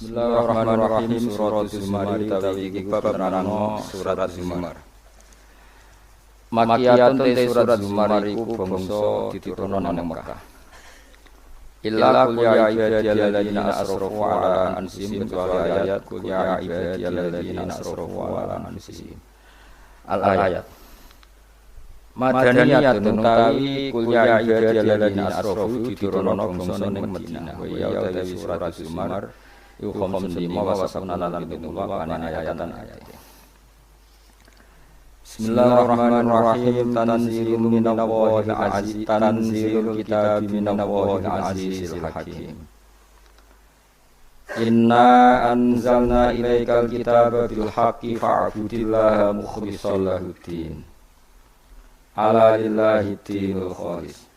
Bismillahirrahmanirrahim. Surat Az-Zumar utawi iki bab nerangno surat Az-Zumar. Makiyatun te surat Az-Zumar iku bangsa diturunno nang Mekah. Illa qul ya ibadiyalladzina asrafu ala anfusihim kecuali ayat qul ya ibadiyalladzina asrafu ala anfusihim. Al-ayat. Madaniyatun utawi qul ya ibadiyalladzina asrafu diturunno bangsa ning Madinah. Ya utawi surat Az-Zumar iku khamsun lima wa sab'una lan pitulur ayatan ayat. Bismillahirrahmanirrahim. Tanzilun minallahil aziz. Tanzilul kitabi minallahil azizil hakim. Inna anzalna ilaikal kitaba bil haqqi fa'budillaha mukhlishan lahuddin. Ala lillahi dinul khalis.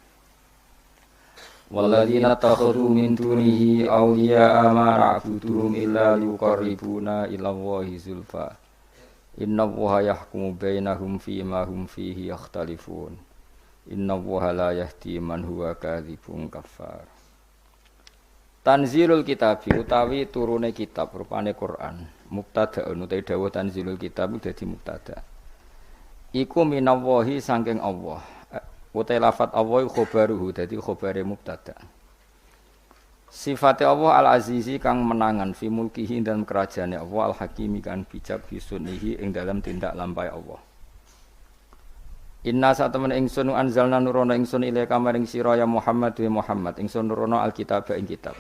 Walladzina takhadhu min dunihi awliya'a ma na'buduhum illa liqarribuna ila Allahi zulfa. Innallaha yahkumu bainahum fima hum fihi yakhtalifun. Innallaha la yahdi man huwa kadzibun kafar. Tanzilul kitab utawi turune kitab rupane Quran. Mubtada'un utawi dawuh tanzilul kitab dadi mubtada'. Iku minallahi saking Allah. Utai lafat Allah khobaruhu dadi khobare mubtada. Sifate Allah al-azizi kang menangan fi mulkihi dalam kerajaane Allah al-hakimi kang bijak fi sunnihi ing dalam tindak lampai Allah. Inna satemen ingsun anzalna nurono ingsun ilaika maring sira ya Muhammad wa Muhammad ingsun nurono al-kitab ing kitab.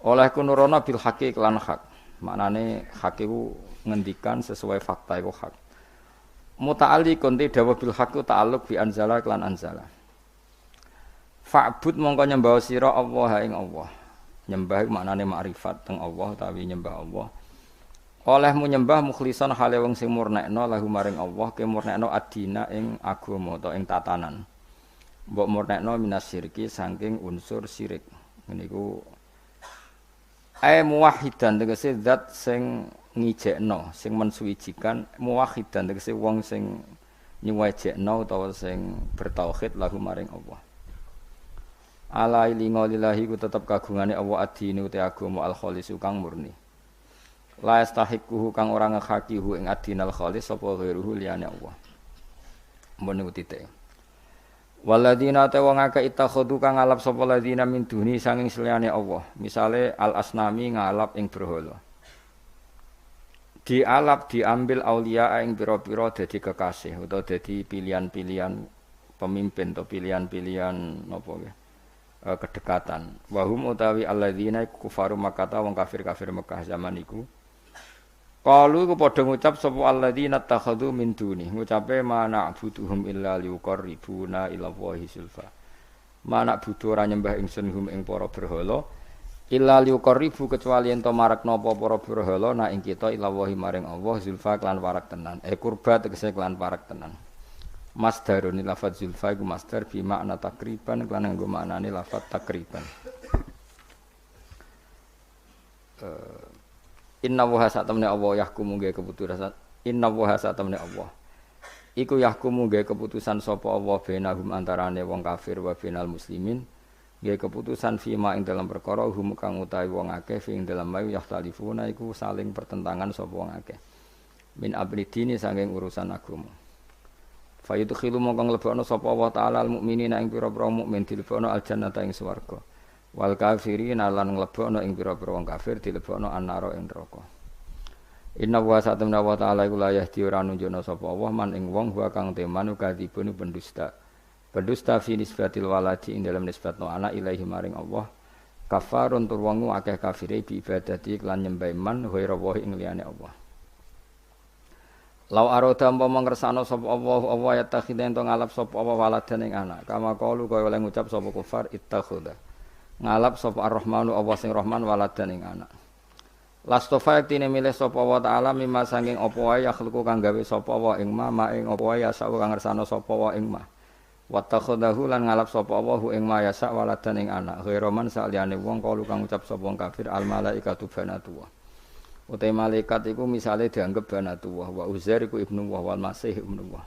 Olehku nurono bil haqqi lan hak. Maknane hak iku ngendikan sesuai fakta iku hak. Muta'alliqun te dawa bil haqqi ta'alluq bi anzala lan anzala. Fa'bud mongko nyembah sira Allah ing Allah. Nyembah iku maknane makrifat teng Allah utawi nyembah Allah. Olehmu nyembah mukhlishan hale wong sing murnekno lahu maring Allah ke murnekno adina ing agama utawa ing tatanan. Mbok murnekno minas syirki saking unsur syirik. Niku muwahhidan tegese zat sing ngijekno sing mensuwijikan muwahhidan tegese wong sing nyuwejekno utawa sing bertauhid lahu maring Allah. Ala ilinga lillahi ku tetep kagungane Allah adine uti agama al-khalis kang murni. La yastahiquhu kang ora nghakihu ing adinal khalis sapa ghairuhu liyane Allah. Mun niku titik. Waladina ta wong akeh itakhadhu kang ngalap sapa ladina min duni sanging seliyane Allah. Misale al-asnami ngalap ing berhala. Dialap diambil aulia ing pira-pira dadi kekasih utawa dadi pilihan-pilihan pemimpin atau pilihan-pilihan napa nggih kedekatan. Wahum utawi alladzina kufaru Makkah wong kafir-kafir Mekah zaman iku. Qalu iku padha ngucap sapa alladzina takhadhu min duni. Ngucape mana'buduhum illa liqarribuna ila Allahi zulfa. Mana'budu ora nyembah ingsun hum ing para berhala. Illa liqarribu kecuali ento marakna apa para berhala na ing kita ila wahi maring Allah zulfa lan warak tenan. Kurba tegese lan warak tenan. Masdarun lafaz zulfa iku masdar bi makna takriban lan nggo maknane lafaz takriban. Inna wa satamne Allah yahkumu ge keputusan. Inna wa satamne Allah. Iku yahkumu ge keputusan sapa Allah bainahum antarane wong kafir wa bainal muslimin. Nggih keputusan fima ing dalam perkara hum kang utawi wong akeh ing dalam mayu yahtalifuna iku saling pertentangan sapa wong akeh min abridini saking urusan agama fayudkhilu mongko nglebokno sapa wa ta'ala al mukminina ing pira-pira mukmin dilebokno al jannata ing swarga wal kafirin lan nglebokno ing pira-pira wong kafir dilebokno annara ing neraka. Inna wa satamna wa ta'ala iku la yahdi ora nunjukna sapa Allah man ing wong wa kang temanu kadhibun pendusta. Pendusta fi nisbatil waladi ing dalam nisbatno anak ilahi maring Allah. Kafarun tur wong akeh kafire bi ibadati lan nyembah man ghairu wa ing liyane Allah. Lau aroda umpama ngersano sapa Allah ya takhiden to ngalap sapa Allah waladan ing anak. Kama qalu kaya oleh ngucap sapa kufar ittakhudha. Ngalap sapa Ar-Rahmanu Allah sing Rahman waladan ing anak. Lastofa yektine milih sapa wa ta'ala mimma sanging apa wae yakhluqu kang gawe sapa wa ing ma ing apa wae yasa kang ngersano sapa wa ing ma. Wa takhadahu lan ngalap sapa Allahu ing mayasa waladan ing anak ghairoman saliyane wong kalu kang ucap sapa wong kafir al malaikatu banatullah. Utai malaikat iku misale dianggep banatullah wa Uzair iku ibnu wal Masih ibnu Allah.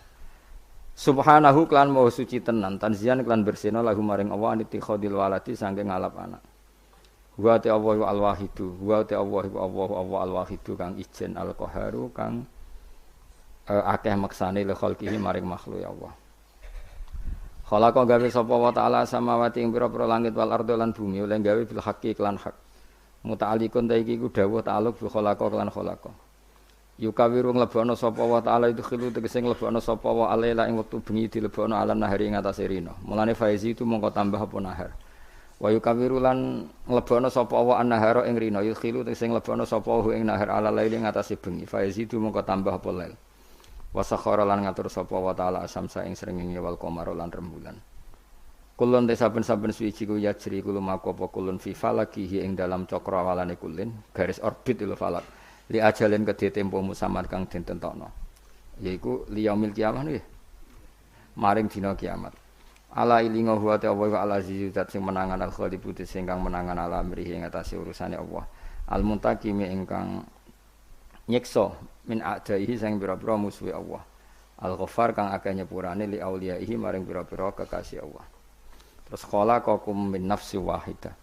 Subhanahu klan maha suci tenan tanzian klan bersihna lahu maring Allah anitikhadil walati saking ngalap anak. Wa ta Allah al-wahidu, wa ta Allah al-wahidu kang ijen al-qaharu kang akeh maksane li khalqihi maring makhluk ya Allah. Khalaqa gawe sapa wa ta'ala samawati ing pira-pira langit wal ardo lan bumi oleh gawe bil haqqi lan hak. Muta'alliqun ta iki ku dawuh ta'alluq bi khalaqa lan khalaqa. Yukawiru nglebokno sapa wa ta'ala itu khilu tegese nglebokno sapa wa alaila ing wektu bengi dilebokno alan nahari ing atase rina. Mulane faizi itu mongko tambah apa nahar. Wa yukawiru lan nglebokno sapa wa an-nahara ing rina yukhilu tegese nglebokno sapa ing nahar ala laili ing atase bengi. Faizi itu mongko tambah apa lail. Wa sakhara lan ngatur sapa wa ta'ala asamsa ing srengenge wal qamara lan rembulan. Kulun te saben-saben suci ku yajri kulo makopo kulun fi falakihi ing dalam cakrawalane kulin garis orbit lho falak. Li ajalin kedhe tempo musamad kang den tentokno. Yaiku liyaumil kiamah nggih. Maring dina kiamat. Ala ilinga huwa ta wa ala zizat sing menangan al khalibu sing kang menangan ala amrihi ing atase urusane Allah. Al muntaqimi ingkang nyiksa min a'daihi sing pira-pira musuhe Allah. Al-Ghaffar kang akeh nyepurane li auliyaihi maring pira-pira kekasih Allah. Terus khalaqakum min nafsi wahidah.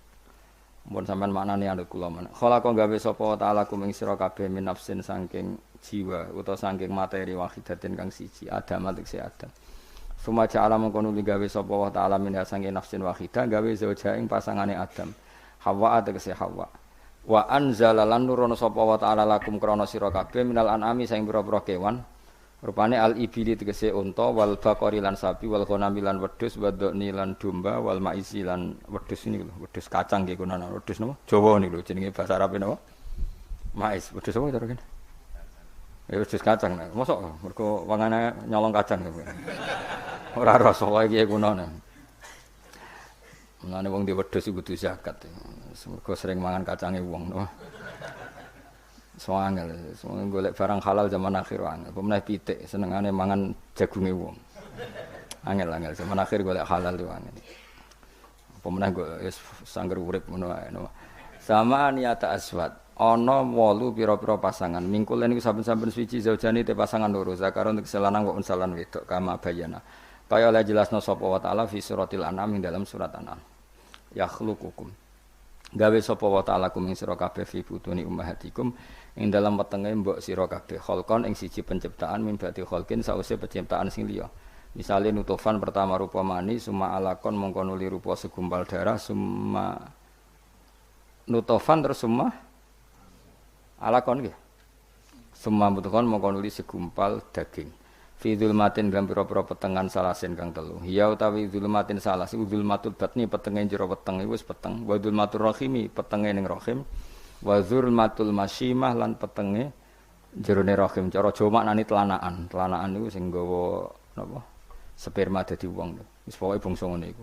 Mun sampean maknane andut kula men. Khalaqa gawe sapa ta'ala kum ing sira kabeh min nafsin saking jiwa utawa saking materi wahidatin kang siji, Adam tegese Adam. Sumaja alam mengkono gawe sapa wa ta'ala min saking nafsin wahidah gawe zauja ing pasangane Adam. Hawa tegese Hawa. Wa anzala lan nurono sapa wa ta'ala lakum krana sira kabeh minal an'ami saing pira-pira kewan. Rupane al-ibili tegese unta wal baqari lan sapi wal ghanami lan wedhus wadoni lan domba wal maisi lan wedhus ini lho wedhus kacang nggih kunana wedhus napa Jawa niku lho jenenge bahasa Arabe napa mais wedhus apa to kene ya wedhus kacang nek mosok mergo wangane nyolong kacang ora rasa wae iki kunana menane wong di wedhus iku kudu zakat mergo sering mangan kacange wong napa soangel, golek barang halal zaman akhir angel. Pemenah pitik senengane mangan jagunge wong. Angel zaman akhir golek halal yo angel. Pemenah go wis sangger urip ngono ae. Sama niata aswad. Ana 8 pira-pira pasangan. Mingkul niku saben-saben suci zaujane te pasangan loro. Zakaron tek selanang wa unsalan wedok kama bayana. Kaya oleh jelasno sapa wa taala fi suratil an'am ing dalam surat an'am. Yakhluqukum. Gawe sapa wa ta'ala kum ing sira kabeh fi butuni ummahatikum ing dalam wetenge mbok sira kabeh khalqan ing siji penciptaan min ba'di khalqin sause penciptaan sing liya. Misale nutufan pertama rupa mani summa alakon mongko nuli rupa segumpal darah summa nutufan terus summa alakon nggih. Summa mutufan mongko nuli segumpal daging. Fi dzulmatin dalam pira-pira petengan salasin kang telu. Ya utawi dzulmatin salas iku dzulmatul batni petenge jero weteng iku wis peteng. Wa dzulmatur rahimi petenge ning rahim. Wa dzulmatul masyimah lan petenge jerone rahim. Cara Jawa maknane telanaan. Telanaan niku sing nggawa napa? Sperma dadi wong. Wis pokoke bangsa ngene iku.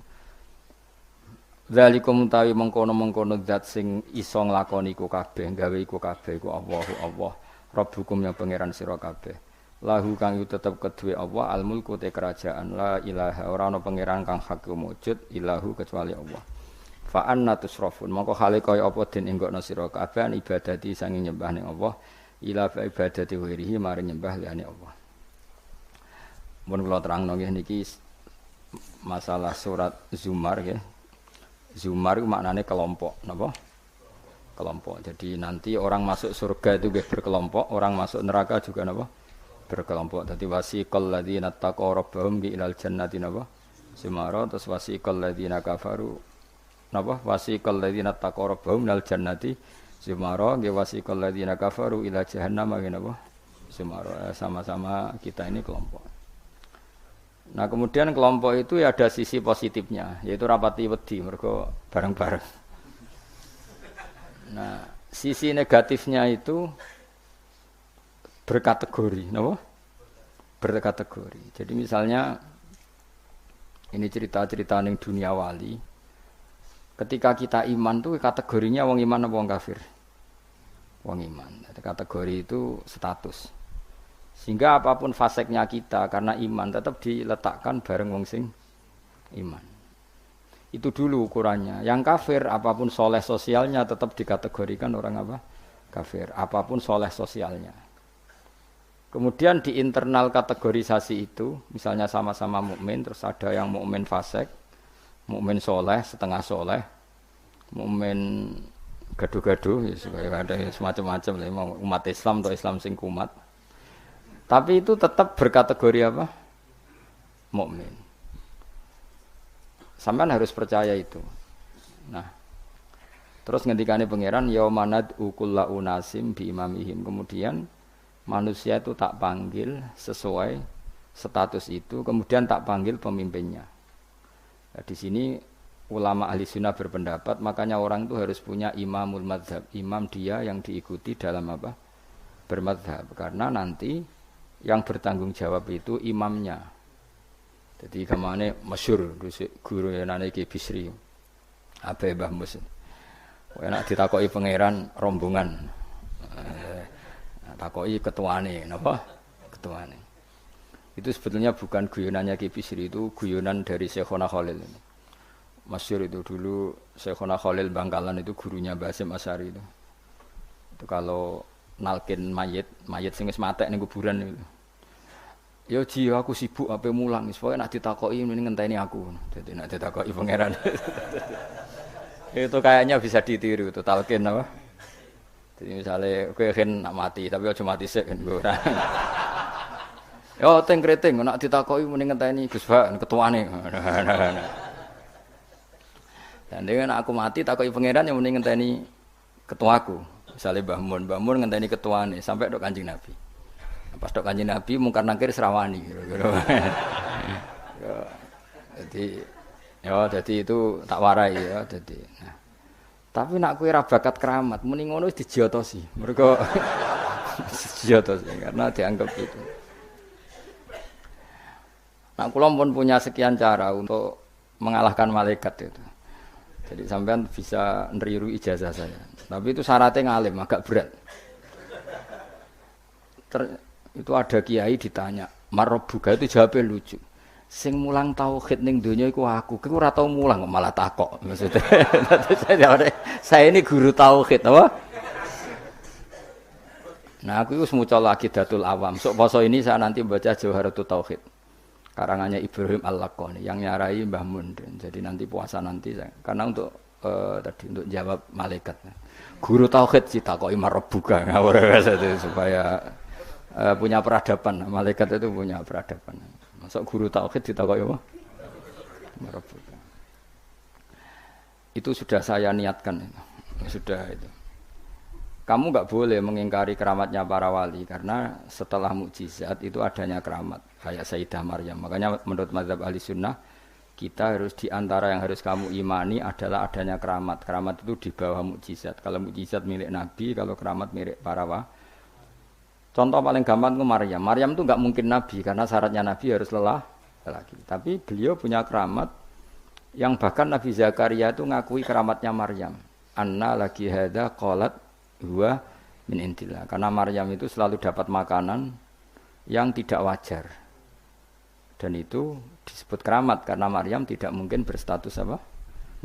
Zalikum tawi mengkono-mengkono zat sing iso nglakoni iku kabeh, gawe iku kabeh iku Allah. Rabbukum yang pangeran sira kabeh. Lahu kang yu tetep kedue Allah al mulku te kerajaan la ilaha ora ana pangeran kang hak wujud ilahu kecuali Allah. Fa anna tusrafun mongko hale kaya apa den enggokno sira kabeh ibadati sange nyembah ning Allah ila ibadati wirihi mari nyembah liyane Allah. Mun kula terangno nggih niki masalah surat Zumar nggih. Zumar itu maknane kelompok napa? Kelompok. Jadi nanti orang masuk surga itu nggih berkelompok, orang masuk neraka juga napa? Berkelompok. Dadi wasiqal ladzina taqaw rabbahum bi ilal jannati napa sumara terus wasiqal ladzina kafaru napa wasiqal ladzina taqaw rabbahum minal jannati sumara nggih wasiqal ladzina kafaru ila jahannam napa sumara sama-sama kita ini kelompok. Nah kemudian kelompok itu ya ada sisi positifnya yaitu rapati wedi mergo bareng-bareng. Nah sisi negatifnya itu berkategori, napa? Berkategori. Jadi misalnya ini cerita-cerita ning dunia wali. Ketika kita iman tuh kategorinya wong iman apa wong kafir? Wong iman. Jadi kategori itu status. Sehingga apapun faseknya kita karena iman tetap diletakkan bareng wong sing iman. Itu dulu ukurannya. Yang kafir apapun soleh sosialnya tetap dikategorikan orang apa? Kafir. Apapun soleh sosialnya. Kemudian di internal kategorisasi itu, misalnya sama-sama mukmin, terus ada yang mukmin fasik, mukmin soleh, setengah soleh, mukmin gaduh-gaduh ya supaya ada semacam-macam lah mau umat Islam atau Islam sing kumat. Tapi itu tetap berkategori apa? Mukmin. Sampean harus percaya itu. Nah, terus ngendikane pangeran yaumanad ukulla unasim bi imamihim. Kemudian manusia itu tak panggil sesuai status itu, kemudian tak panggil pemimpinnya. Nah, di sini ulama ahli sunnah berpendapat, makanya orang itu harus punya imamul madzhab, imam dia yang diikuti dalam apa? Bermadzhab, karena nanti yang bertanggung jawab itu imamnya. Jadi kemana masyhur guru yang nane Ki Bisri, Abe Mbah Mus. Enak ditakoki pangeran rombongan. Takoki ketuane, napa? Ketuane. Itu sebetulnya bukan guyonannya Ki Bisri, itu guyonan dari Syekhona Khalil. Masyhur itu dulu Syekhona Khalil Bangkalan itu gurunya Mbah Hasyim Asy'ari itu. Itu kalau nalkin mayit sing wis matek ning kuburan itu. Ya ji aku sibuk ape mulang, pokoke nek ditakoki mending ngenteni aku. Dadi nek ditakoki pangeran. Itu kayaknya bisa ditiru itu talqin apa? Jadi misalnya kowe kan nak mati tapi aja mati sik kan ora. Yo teng kriting nek ditakoki mending ngenteni Gus Bak ketuane. Dan dengan aku mati takoki pangeran yang mending ngenteni ketuaku. Misalnya Mbah Mun ngenteni ketuane sampai tok Kanjeng Nabi. Pas tok Kanjeng Nabi mungkar nangkir serawani kira-kira. Jadi itu tak warai ya jadi. Nah. Tapi nak kowe ra bakat keramat, muni ngono wis dijiotosi. Mergo dijiotosi karena dianggap itu. Nah, kula pun punya sekian cara untuk mengalahkan malaikat itu. Jadi sampean bisa neriru ijazah saya. Tapi itu syaratnya ngalim, agak berat. Itu ada kiai ditanya, "Marabbuka?" Itu jawabnya lucu. Sing mulang tauhid ning donya iku aku. Kowe ora tau mulang kok malah takok. Maksudnya saya ini guru tauhid apa? Nah, aku iku semucal lagi Datul Awam. Sok poso ini saya nanti baca Jawharatul Tauhid. Karangannya Ibrahim Al-Laqani yang nyarai Mbah Mun. Jadi nanti puasa nanti saya. Karena untuk tadi untuk jawab malaikat. Guru tauhid ditakoki marabbuka supaya punya peradaban. Malaikat itu punya peradaban. Masuk guru tauhid ditakoki apa? Marabbuka. Itu sudah saya niatkan itu. Sudah itu. Kamu enggak boleh mengingkari keramatnya para wali karena setelah mukjizat itu adanya keramat kayak Sayyidah Maryam. Makanya menurut mazhab Ahli Sunnah kita harus diantara yang harus kamu imani adalah adanya keramat. Keramat itu di bawah mukjizat. Kalau mukjizat milik Nabi, kalau keramat milik para wali. Contoh paling gampang itu Maryam. Maryam itu enggak mungkin Nabi karena syaratnya Nabi harus lelaki. Tapi beliau punya keramat yang bahkan Nabi Zakaria itu ngakui keramatnya Maryam. Anna lagi hada qalat huwa min indillah. Karena Maryam itu selalu dapat makanan yang tidak wajar. Dan itu disebut keramat karena Maryam tidak mungkin berstatus apa?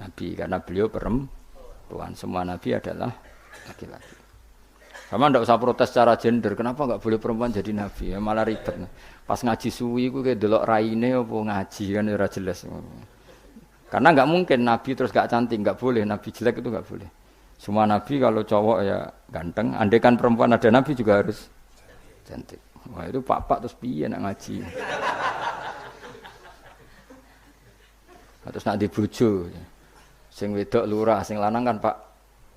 Nabi karena beliau perempuan. Semua nabi adalah laki-laki. Sama ndak usah protes secara gender, kenapa enggak boleh perempuan jadi nabi? Ya malah ribet. Pas ngaji suwi ku kayak delok raine apa ngaji kan ora jelas. Karena enggak mungkin nabi terus enggak cantik, enggak boleh nabi jelek itu enggak boleh. Semua nabi kalau cowok ya ganteng, andai kan perempuan ada nabi juga harus cantik. Wah itu pak terus piye nak ngaji. Terus nak dibojo. Sing wedok lurah, sing lanang kan Pak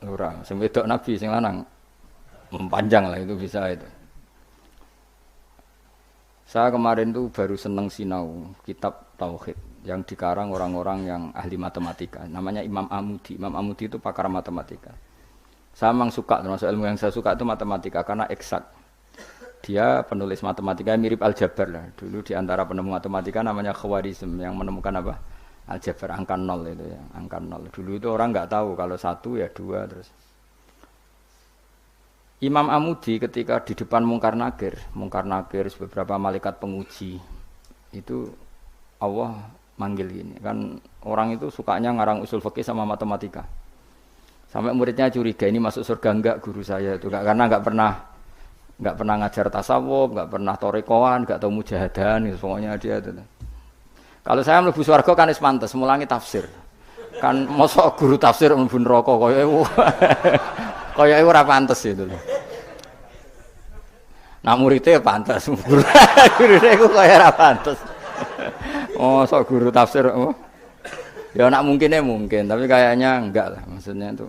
lurah. Sing wedok nabi, sing lanang panjang lah itu bisa itu. Saya kemarin tuh baru seneng sinau kitab tauhid yang dikarang orang-orang yang ahli matematika. Namanya Imam Amudi. Imam Amudi itu pakar matematika. Saya memang suka, termasuk ilmu yang saya suka itu matematika karena eksak. Dia penulis matematika mirip aljabar lah. Dulu di antara penemu matematika namanya Khawarizm yang menemukan apa? Aljabar angka 0 itu ya, angka 0. Dulu itu orang nggak tahu kalau 1 ya 2 terus. Imam Amudi ketika di depan Mungkar Nakir beberapa malaikat penguji itu Allah manggil gini kan orang itu sukanya ngarang usul fikih sama matematika sampai muridnya curiga ini masuk surga enggak guru saya itu karena enggak pernah ngajar tasawuf, enggak pernah torekoan, enggak tahu mujahadan gitu, pokoknya dia itu. Kalau saya mlebu swarga kan wis pantes mulangi tafsir Kan mosok guru tafsir mlebu neraka kaya ora pantes itu lho. Nah muridnya pantes, gurune iku kaya ora pantes. Oh, sok guru tafsir. Oh. Ya nak mungkinnya mungkin, tapi kayaknya enggak lah. Maksudnya itu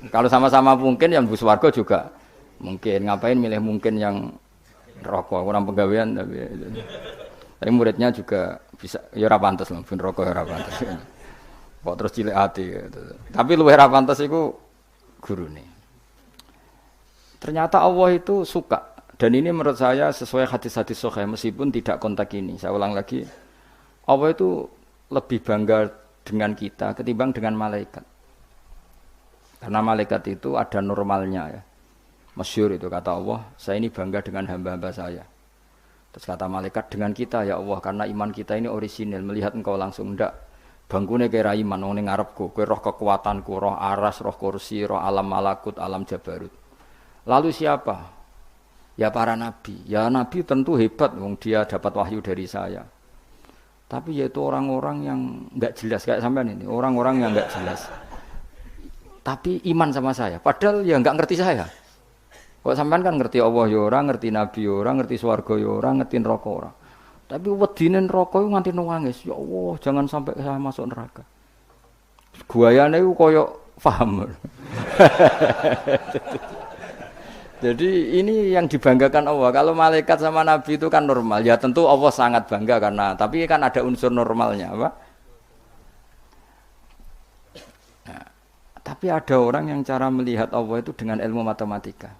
kalau sama-sama mungkin yang bus warga juga mungkin. Ngapain milih mungkin yang rokok kurang pegawaian tapi muridnya juga bisa ya ora pantes lah, ben rokok ya ora pantes. Kok terus cilik ati gitu. Tapi luwih ora pantes iku gurune. Ternyata Allah itu suka. Dan ini menurut saya sesuai hadis-hadis sahih meskipun tidak kontak ini. Saya ulang lagi. Allah itu lebih bangga dengan kita ketimbang dengan malaikat. Karena malaikat itu ada normalnya ya. Masyhur itu kata Allah, saya ini bangga dengan hamba-hamba saya. Terus kata malaikat dengan kita ya Allah karena iman kita ini orisinil melihat engkau langsung ndak. Bangkune kira iman wong ning ngarepku, kowe roh kekuatanku, roh aras, roh kursi, roh alam malakut, alam jabarut. Lalu siapa? Ya para nabi. Ya nabi tentu hebat wong dia dapat wahyu dari saya. Tapi yaitu orang-orang yang enggak jelas kayak sampean ini, orang-orang yang enggak jelas. Tapi iman sama saya, padahal ya enggak ngerti saya. Kok sampean kan ngerti Allah ya ora, ngerti nabi ya ora, ngerti swarga ya ora, ngerti neraka ora. Tapi wedine neraka iku nganti nangis, ya Allah, jangan sampai saya masuk neraka. Guayane iku koyo paham. Jadi ini yang dibanggakan Allah. Kalau malaikat sama nabi itu kan normal. Ya tentu Allah sangat bangga karena tapi kan ada unsur normalnya, apa? Nah, tapi ada orang yang cara melihat Allah itu dengan ilmu matematika.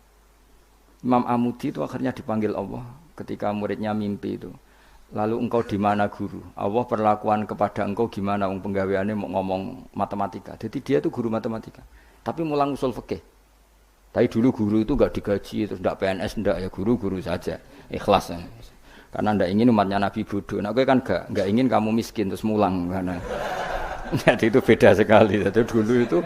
Imam Amudi itu akhirnya dipanggil Allah ketika muridnya mimpi itu. Lalu engkau di mana guru? Allah perlakuan kepada engkau gimana? Wong penggaweane mau ngomong matematika. Jadi dia itu guru matematika. Tapi mulang usul fikih. Tapi dulu guru itu enggak digaji, terus enggak PNS, enggak ya guru saja, ikhlas. Karena enggak ingin umatnya Nabi bodoh. Nah, gue kan enggak ingin kamu miskin terus mulang karena. Jadi itu beda sekali. Jadi dulu itu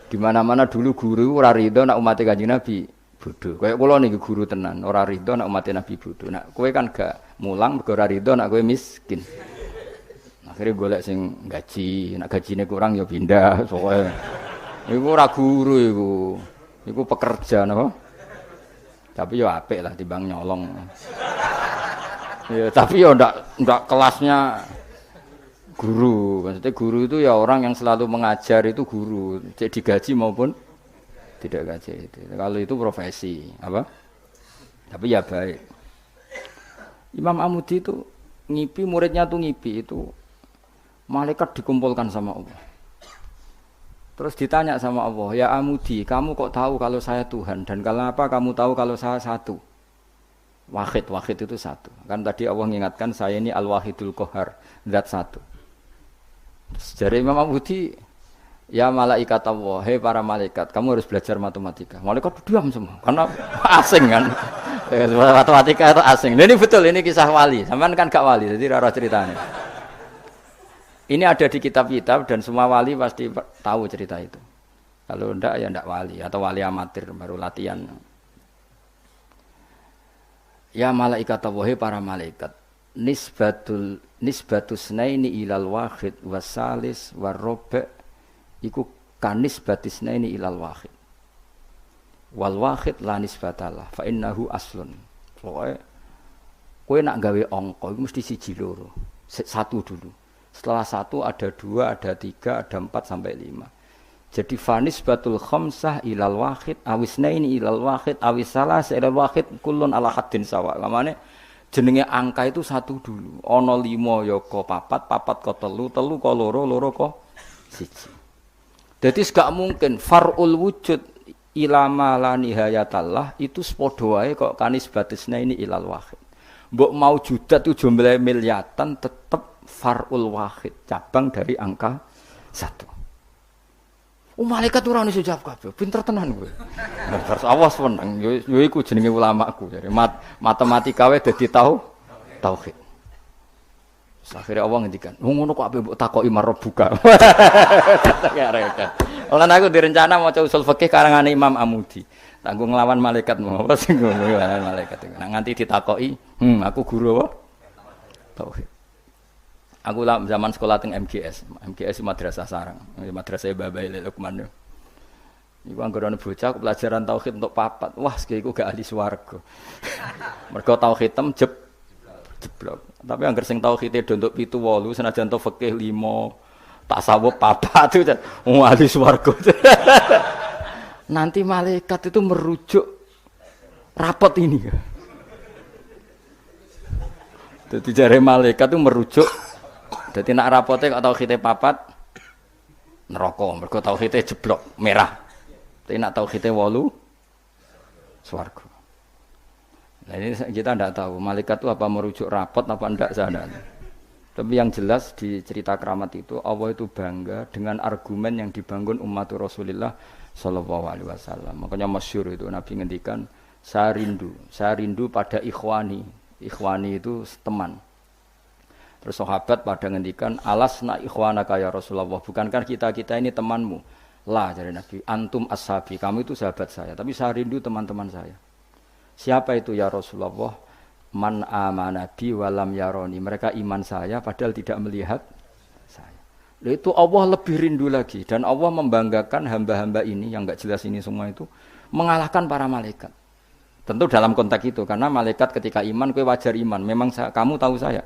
di mana-mana dulu guru ora rido nak umatnya Kanjeng Nabi bodoh. Kayak kula niki guru tenan, ora rido nak umatnya Nabi bodoh. Nah, kowe kan enggak mulang mergo ora rido nak kowe miskin. Akhirnya golek sing gaji, nak gajine kurang ya pindah pokoke. Iku ora guru iku. Iku pekerja napa? Tapi yo apik lah timbang nyolong. Ya, tapi yo ndak kelasnya guru. Maksudnya guru itu ya orang yang selalu mengajar itu guru, cek digaji maupun tidak gaji itu. Kalau itu profesi, apa? Tapi ya baik. Imam Amudi itu ngipi muridnya tuh ngipi itu malaikat dikumpulkan sama Allah. Terus ditanya sama Allah, ya Amudi, kamu kok tahu kalau saya Tuhan? Dan kenapa kamu tahu kalau saya satu? Wahid itu satu. Kan tadi Allah mengingatkan saya ini Al-Wahidul Qahar, zat satu. Terus dari Imam Amudi, ya malaikat Allah, hei para malaikat, kamu harus belajar matematika. Malaikat diam semua, karena asing kan. Matematika itu asing. Nah, ini betul, ini kisah wali. Sampean kan gak wali, jadi rara ceritanya. Ini ada di kitab-kitab dan semua wali pasti tahu cerita itu. Kalau enggak ya enggak wali atau wali amatir baru latihan. Ya malaikat Allah para malaikat. Nisbatus naini ilal wahid wasalis warrobe iku kanisbatis naini ilal wahid. Wal wahid la nisbatalah fa innahu aslun. Pokoke kowe nak gawe angka iku mesti siji loro. Satu dulu. Setelah satu ada dua, ada tiga, ada 4 sampai 5. Jadi fanis batul khamsah ilal wahid, awisnaini ilal wahid, awisalas ilal wahid, kulun ala haddin sawa. Kamane jenenge angka itu satu dulu. Ono 5 ya ko 4, 4 ko 3, 3 ko 2, 2 ko 1. Jadi gak mungkin far'ul wujud ilama la nihayatallah itu sepodo wae kok kanis batisna ini ilal wahid. Mbok mau judat itu jumlah miliatan tetap far'ul wahid, cabang dari angka 1. Malaikat ora iso jawab kabeh, pinter tenan kowe. Terus awas meneng, yo iku jenenge ulamaku. Jadi matematika wae dadi tauhid. Akhire Allah ngendikan, ngono kok ape mbok takoki marbuka. Ya repot. Lan aku direncana maca usul fikih karangane Imam Amudi. Tanggo nglawan malaikat mau apa sing nglawan malaikat. Nek nganti ditakoki, aku guru apa? Tauhid. Aku lah zaman sekolah teng MGS Madrasah Sarang, madrasah Babai Lukman. Iku anggere ana bocah pelajaran tauhid untuk papat. Wah, iku gak ahli swarga. Mergo tauhid jeblok. Tapi anggere sing tauhide do untuk 7 8 senajan to fikih 5, tasawuf papat itu ahli swarga. Nanti malaikat itu merujuk rapot ini. Jadi jare malaikat itu merujuk. Jadi nak rapote kok tauhide papat neraka, mergo tauhide jeblok merah. Tapi nak tauhide 8 swarga. Nah ini kita tidak tahu malaikat itu apa merujuk rapot apa enggak sana. Tapi yang jelas di cerita keramat itu Allah itu bangga dengan argumen yang dibangun umat Rasulullah Shallallahu Alaihi Wasallam. Makanya masyhur itu Nabi ngendikan saya rindu pada ikhwani. Ikhwani itu teman. Terus sahabat pada ngendikan alasna ikhwanaka ya Rasulullah, bukankah kita ini temanmu? Lah dari Nabi, antum ashabi, kamu itu sahabat saya, tapi saya rindu teman-teman saya. Siapa itu ya Rasulullah? Man amana bi walam yaroni. Mereka iman saya padahal tidak melihat saya. Lalu itu Allah lebih rindu lagi, dan Allah membanggakan hamba-hamba ini yang enggak jelas ini semua itu mengalahkan para malaikat. Tentu dalam konteks itu, karena malaikat ketika iman, kowe wajar iman. Memang kamu tahu saya.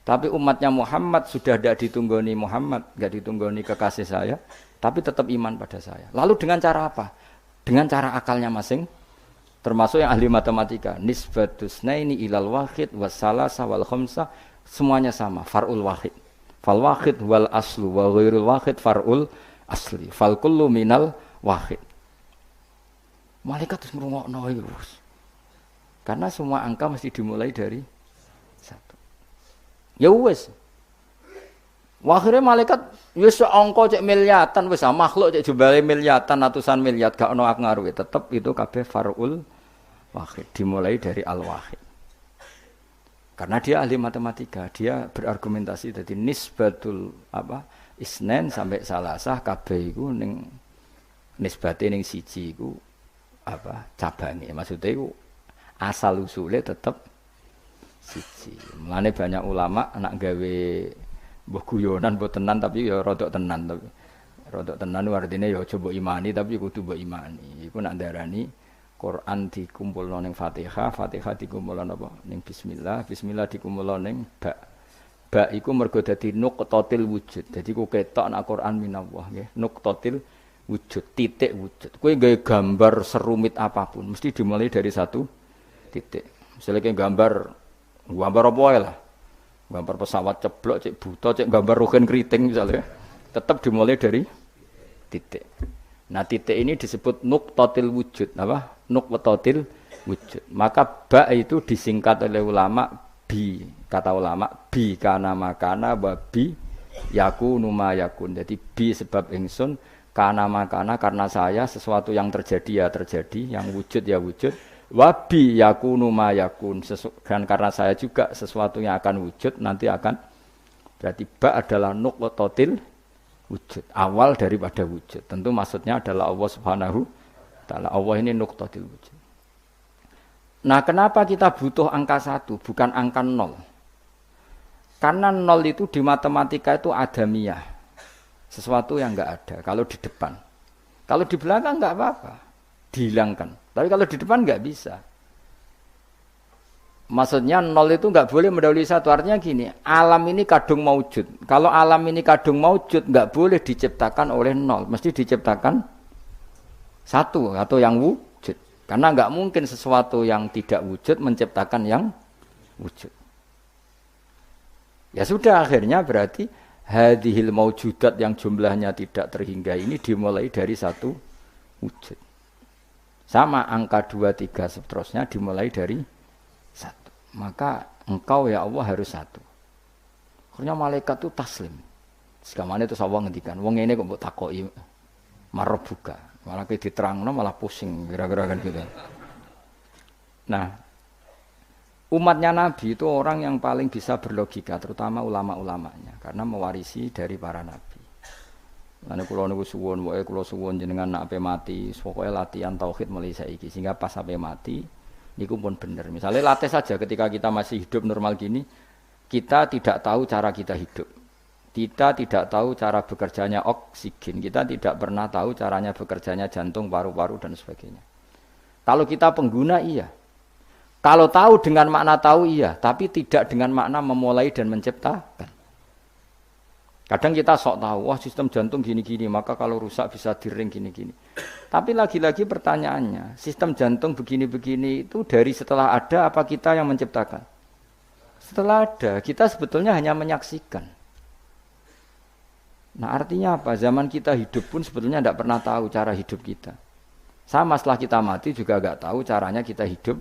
Tapi umatnya Muhammad sudah tidak ditunggoni Muhammad, tidak ditunggoni kekasih saya, tapi tetap iman pada saya. Lalu dengan cara apa? Dengan cara akalnya masing, termasuk yang ahli matematika. Nisbatus naini ilal wahid wassalasa wal khamsa, semuanya sama, far'ul wahid. Fal wahid wal aslu wa ghairul wahid far'ul asli. Fal kullu minal wahid. Malaikat terus ngrungokno iki, karena semua angka mesti dimulai dari satu. Ya wis. Akhirnya malaikat wis angka cek miliatan wis makhluk cek jumlahe miliatan ratusan miliar gak ono ngaruhi, tetep itu kabeh far'ul wahid, dimulai dari al-wahid. Karena dia ahli matematika, dia berargumentasi tadi nisbatul isnen sampai salasah kabeh iku ning nisbate ning siji iku cabange. Maksudnya iku asal usulnya tetap siji. Mulane banyak ulama nak gawe mbah guyonan mbok tenan tapi ya rodok tenan tapi. Rodok tenan artine ya coba imani tapi kudu mbok imani. Iku nak ndarani Quran dikumpulno ning Fatihah, Fatihah dikumpulno apa? Ning bismillah, bismillah dikumpulno ning ba. Ba iku mergo dadi nuqtatil wujud. Dadi ku ketok nak Quran minallah nggih. Nuqtatil wujud, titik wujud. Kowe gawe gambar serumit apapun mesti dimulai dari satu titik. Misalnya kayak gambar apa wae lah. Gambar pesawat ceblok, cek buta, cek gambar rugen keriting misalnya. Tetap dimulai dari titik. Nah, titik ini disebut nuqtatil wujud, apa? Nuqtatil wujud. Maka ba itu disingkat oleh ulama bi. Kata ulama bi kana makana wa bi yakunu ma yakun. Jadi bi sebab ingsun, kana makana karena saya sesuatu yang terjadi ya terjadi, yang wujud ya wujud. Wabi yakunu ma yakun, dan karena saya juga sesuatu yang akan wujud nanti akan, berarti ba adalah nuqtatil wujud, awal daripada wujud. Tentu maksudnya adalah Allah Subhanahu wa taala. Allah ini nuqtatil wujud. Nah, kenapa kita butuh angka 1 bukan angka 0? Karena 0 itu di matematika itu adamiyah, sesuatu yang enggak ada kalau di depan. Kalau di belakang enggak apa-apa, dihilangkan. Tapi kalau di depan nggak bisa. Maksudnya 0 itu nggak boleh mendahului 1. Artinya gini, alam ini kadung maujud. Kalau alam ini kadung maujud, nggak boleh diciptakan oleh 0. Mesti diciptakan 1 atau yang wujud. Karena nggak mungkin sesuatu yang tidak wujud menciptakan yang wujud. Ya sudah, akhirnya berarti hadhil maujudat yang jumlahnya tidak terhingga ini dimulai dari 1 wujud. Sama angka 2, 3 seterusnya dimulai dari 1. Maka engkau ya Allah harus 1. Akhirnya malaikat itu taslim. Sekamane itu Allah ngendikan, wong ini kok mbok takoki marbuka. Malah diterangno malah pusing kira-kira kan gitu. Nah, umatnya Nabi itu orang yang paling bisa berlogika, terutama ulama-ulamanya, karena mewarisi dari para nabi. Lane kula niku suwun, wae kula suwun jenengan nak ape mati, pokoke latihan tauhid mulai saiki sehingga pas ape mati niku pun bener. Misalnya latih saja ketika kita masih hidup normal gini, kita tidak tahu cara kita hidup. Kita tidak tahu cara bekerjanya oksigen. Kita tidak pernah tahu caranya bekerjanya jantung, paru-paru dan sebagainya. Kalau kita pengguna iya. Kalau tahu dengan makna tahu iya, tapi tidak dengan makna memulai dan menciptakan. Kadang kita sok tahu, wah sistem jantung gini-gini, maka kalau rusak bisa diring gini-gini. Tapi lagi-lagi pertanyaannya, sistem jantung begini-begini itu dari setelah ada apa kita yang menciptakan? Setelah ada, kita sebetulnya hanya menyaksikan. Nah artinya apa? Zaman kita hidup pun sebetulnya tidak pernah tahu cara hidup kita. Sama setelah kita mati juga nggak tahu caranya kita hidup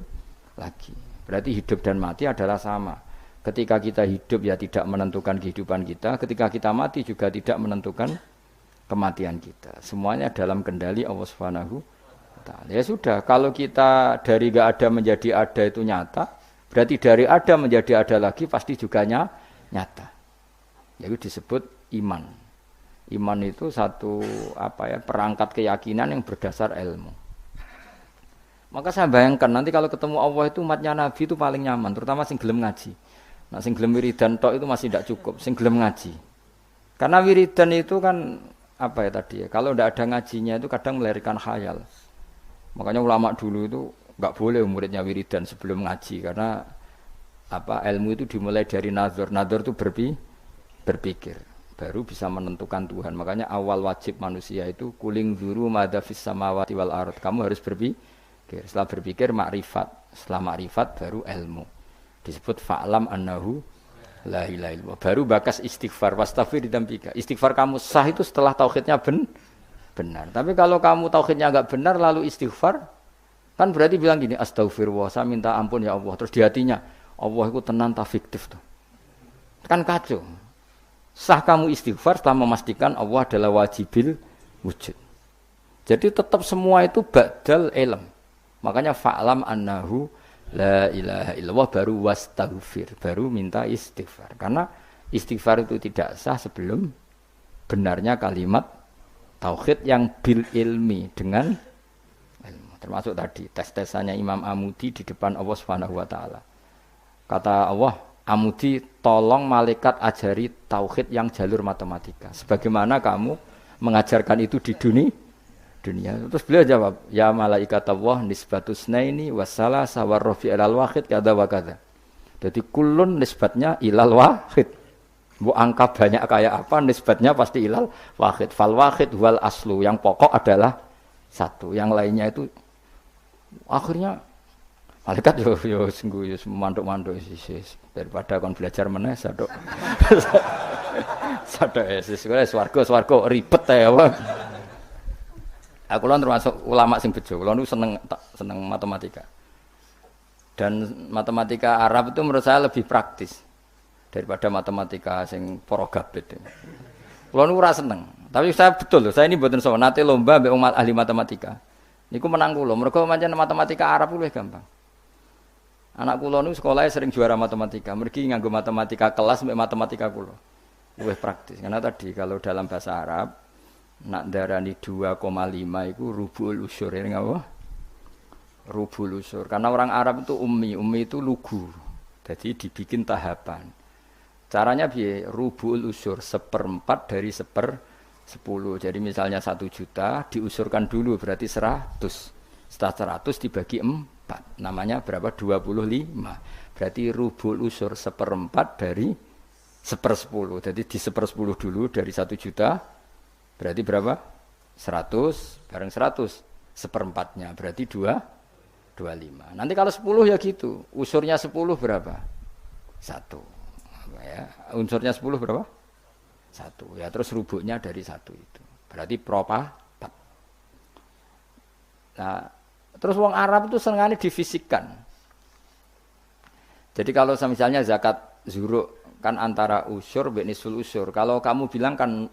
lagi. Berarti hidup dan mati adalah sama. Ketika kita hidup ya tidak menentukan kehidupan kita, ketika kita mati juga tidak menentukan kematian kita. Semuanya dalam kendali Allah Subhanahu wa taala. Ya sudah, kalau kita dari enggak ada menjadi ada itu nyata, berarti dari ada menjadi ada lagi pasti juga nyata. Itu disebut iman. Iman itu satu perangkat keyakinan yang berdasar ilmu. Maka saya bayangkan nanti kalau ketemu Allah itu umatnya Nabi itu paling nyaman, terutama sing gelem ngaji. Nah, sing gelem wiridan tok itu masih tidak cukup, sing gelem ngaji. Karena wiridan itu kan kalau tidak ada ngajinya itu kadang melahirkan khayal. Makanya ulama dulu itu enggak boleh muridnya wiridan sebelum ngaji karena ilmu itu dimulai dari nazar. Nazar itu berpikir, baru bisa menentukan Tuhan. Makanya awal wajib manusia itu kuling dzuru madza fis samawati wal ard. Kamu harus berpikir. Setelah berpikir makrifat, setelah makrifat baru ilmu. Disebut fa'lam annahu la ilaha illallah. Baru bakas istighfar, wastaghfir dzambika. Istighfar kamu sah itu setelah tauhidnya benar. Tapi kalau kamu tauhidnya enggak benar lalu istighfar, kan berarti bilang gini, astaghfirullah, saya minta ampun ya Allah. Terus di hatinya, Allah itu tenang tak fiktif tuh. Kan kacau. Sah kamu istighfar setelah memastikan Allah adalah wajibil wujud. Jadi tetap semua itu ba'dal ilm. Makanya fa'lam annahu la ilaha illallah baru wastaghfir, baru minta istighfar. Karena istighfar itu tidak sah sebelum benarnya kalimat tauhid yang bil ilmi dengan ilmu. Termasuk tadi tes-tesannya Imam Amudi di depan Allah Subhanahu wa taala. Kata Allah, Amudi tolong malaikat ajari tauhid yang jalur matematika. Sebagaimana kamu mengajarkan itu di dunia. Terus beliau jawab, ya malaikat Allah nisbatus naini wassalah sawar rafi ilal wahid kada wa kada. Jadi kulun nisbatnya ilal wahid. Bu angka banyak kayak apa nisbatnya pasti ilal wahid. Fal wahid wal aslu, yang pokok adalah satu, yang lainnya itu akhirnya malaikat yo sungguh yo manduk-manduk daripada kon belajar meneh sadok. Sadok swarga ribet ya. Aku lan termasuk ulama sing bejo, kula nu seneng matematika. Dan matematika Arab itu menurut saya lebih praktis daripada matematika sing para gabet. Kula nu ora seneng, tapi saya betul, saya ini mboten sowan nate lomba mbek umat ahli matematika. Niku menang kula, mergo pancen matematika Arab luwih gampang. Anak kula nu sekolahnya sering juara matematika, mergi nganggo matematika kelas mbek matematika kula. Luwih praktis. Karena tadi kalau dalam bahasa Arab nak darani 2,5 itu rubul usur ini apa? Rubul usur. Karena orang Arab itu ummi itu lugu. Jadi dibikin tahapan. Caranya biar rubul usur 1/4 dari 1/10. Jadi misalnya 1 juta diusurkan dulu berarti 100. Setelah 100 dibagi 4. Namanya berapa? 25. Berarti rubul usur 1/4 dari 1/10. Jadi di 1/10 dulu dari 1 juta. Berarti berapa? 100 bareng 100 1/4-nya berarti 25. Nanti kalau 10 ya gitu. Usurnya 10 berapa? 1. Ya, unsurnya 10 berapa? 1. Ya terus rubuknya dari 1 itu. Berarti seperempat. Nah, terus wong Arab itu senengane difisikkan. Jadi kalau misalnya zakat zuruk kan antara usur mbek nisful usur. Kalau kamu bilang kan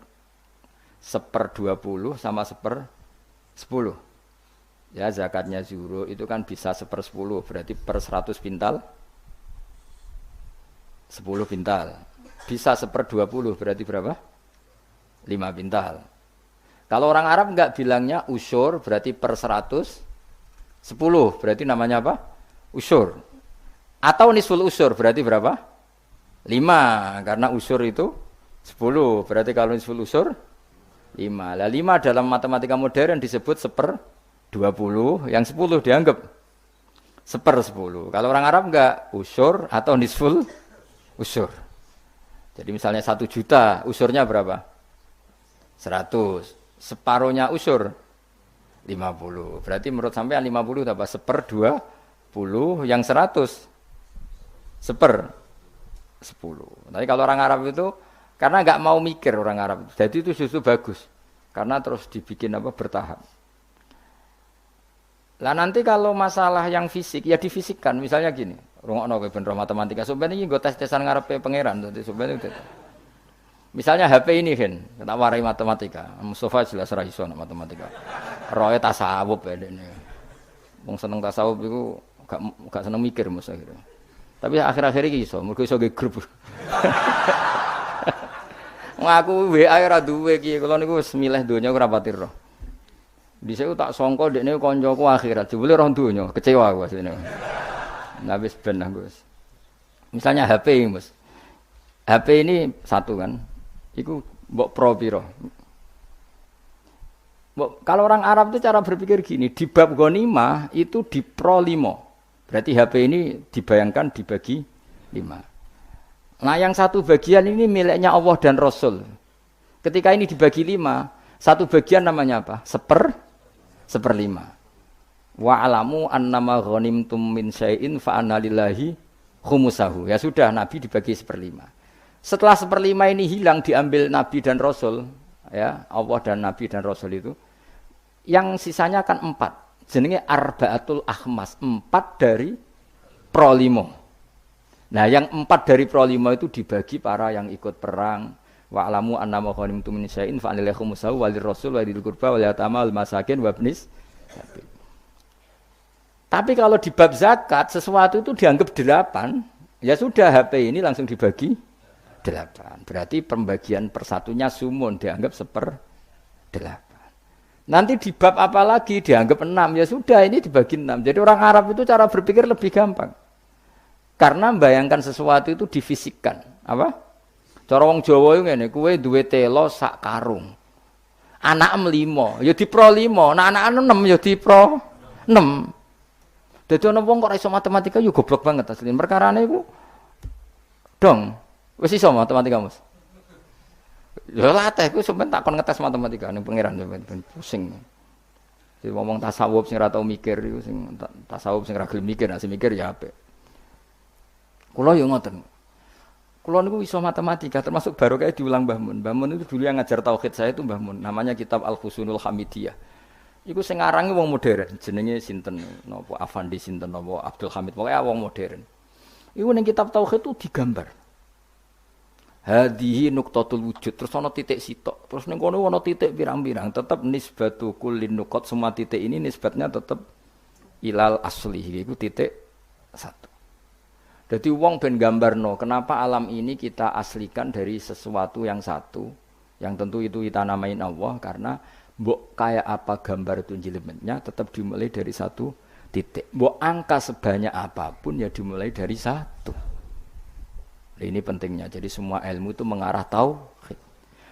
1/20 sama 1/10. Ya zakatnya zuro itu kan bisa 1/10 berarti per 100 pintal 10 pintal. Bisa 1/20 berarti berapa? 5 pintal. Kalau orang Arab enggak bilangnya usur berarti per 100 10 berarti namanya apa? Usur. Atau nisful usur berarti berapa? 5 karena usur itu 10. Berarti kalau nisful usur 5. Lah 5 dalam matematika modern disebut 1/20, yang 10 dianggap 1/10. Kalau orang Arab enggak, usur atau nisful usur. Jadi misalnya 1 juta, usurnya berapa? 100. Separuhnya usur 50. Berarti menurut sampean 50 apa? 1/20, yang 100 1/10. Tapi kalau orang Arab itu karena nggak mau mikir orang Arab, jadi itu justru bagus karena terus dibikin bertahap. Lah nanti kalau masalah yang fisik ya difisikkan, misalnya gini, rungokno kowe ben matematika, sampeyan iki nggo tes-tesan ngarepe pangeran, dadi sampeyan itu. Misalnya HP ini kan, tak warai matematika, Mustafa jelas ra iso matematika. Roe tasawuf ya dene. Wong seneng tasawuf iku gak seneng mikir mesti akhirnya. Tapi akhir-akhir iki iso, mergo iso ge grup. Ngaku WA ora duwe iki, kula niku wis milih donya ora pati roh. Dhisik tak sangka dekne kancaku akhirat, jebule roh donya, kecewa aku asline. Nah wis ben aku wis. Misalnya HP Mas. HP ini satu kan. Iku mbok pro piro? Kalau orang Arab itu cara berpikir gini, di bab ghanimah itu di pro 5. Berarti HP ini dibayangkan dibagi 5. Nah yang satu bagian ini miliknya Allah dan Rasul. Ketika ini dibagi 5, satu bagian namanya apa? 1/5. Wa alamu annama ghanimtum min syai'in fa anna lillahi khumusahu. Ya sudah, Nabi dibagi 1/5. Setelah 1/5 ini hilang diambil Nabi dan Rasul, ya Allah dan Nabi dan Rasul itu, yang sisanya kan 4. Jenenge arba'atul akhmas, 4 dari pro 5. Nah yang 4 dari pro 5 itu dibagi para yang ikut perang. Wa alamu annama ghanimtum min syai'in fa anna lillahi khumusahu wa lirrasul wa lidil qurba wal yatama wal masakin wa ibnis. Tapi kalau di bab zakat sesuatu itu dianggap 8, ya sudah HP ini langsung dibagi 8. Berarti pembagian persatunya sumun dianggap 1/8. Nanti di bab apa lagi dianggap 6, ya sudah ini dibagi 6. Jadi orang Arab itu cara berpikir lebih gampang. Karena membayangkan sesuatu itu difisikkan. Apa? Cara wong Jawa itu ngene, kowe duwe telo sak karung. Anak 5, ya di pro 5. Nah anak 6 ya di pro 6. Dadi ana wong kok ora iso matematika yo goblok banget asline. Perkarane iku dong, wis iso matematika, Mas. Ya latih ku sampeyan takon ngetes matematika ning pangeran sampeyan pusing. Jadi ngomong tasawuf sing ora tau mikir iku sing tasawuf sing ora gelem mikir, nek mikir ya apik. Kula yo ngoten. Kula niku iso matematika termasuk baru kayak diulang Mbah Mun. Mbah Mun itu dulu yang ngajar tauhid saya itu Mbah Mun. Namanya kitab Al-Husnul Hamidiyah. Iku sing arange wong modern, jenenge sinten napa Afandi sinten napa Abdul Hamid, pokoke wong modern. Iku ning kitab tauhid itu digambar. Hadhihi nuqtatul wujud, terus ana titik sitok. Terus ning kono ana titik pirang-pirang, tetep nisbatu kullin nuqat, semua titik ini nisbatnya tetep ilal asli, iku titik 1. Jadi wong ben gambarno, kenapa alam ini kita aslikan dari sesuatu yang satu, yang tentu itu kita namain Allah, karena mbok kayak apa gambar itu jelimetnya tetap dimulai dari satu titik. Mbok angka sebanyak apapun ya dimulai dari satu. Nah, ini pentingnya. Jadi semua ilmu itu mengarah tauhid.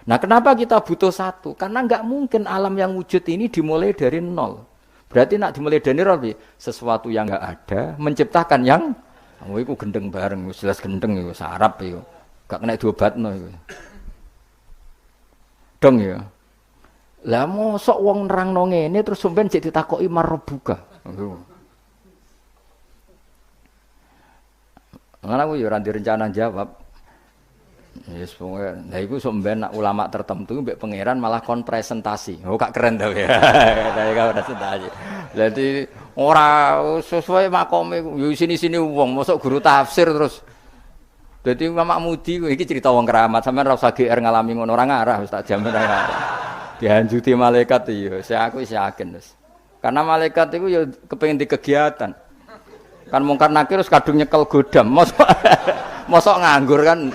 Nah, kenapa kita butuh satu? Karena enggak mungkin alam yang wujud ini dimulai dari nol. Berarti nak dimulai dari nol, sesuatu yang enggak ada menciptakan yang itu gendeng bareng, jelas gendeng itu sarap itu. Enggak kena diobatno itu. Dong ya. Lah mosok wong nerangno ngene terus sampean jek ditakoki marbuka. Ngono aku ya ora direncana jawab. Yes, pokoke. Lah iku sampean nak ulama tertentu mbek pangeran malah kon presentasi. Oh gak keren to ya. Kayak kau presentasi. Jadi ora sesuai makome yo sini-sini wong mosok guru tafsir terus. Dadi Mamak Mudi iki cerita wong keramat sampean ora usah GR ngalami ngono ora ngarah wis tak jamin ora. Dihanjuti malaikat iya, aku yakin wis. Karena malaikat itu ya kepengin di kegiatan. Kan mungkar nakir terus kadung nyekel godam. Mosok nganggur kan.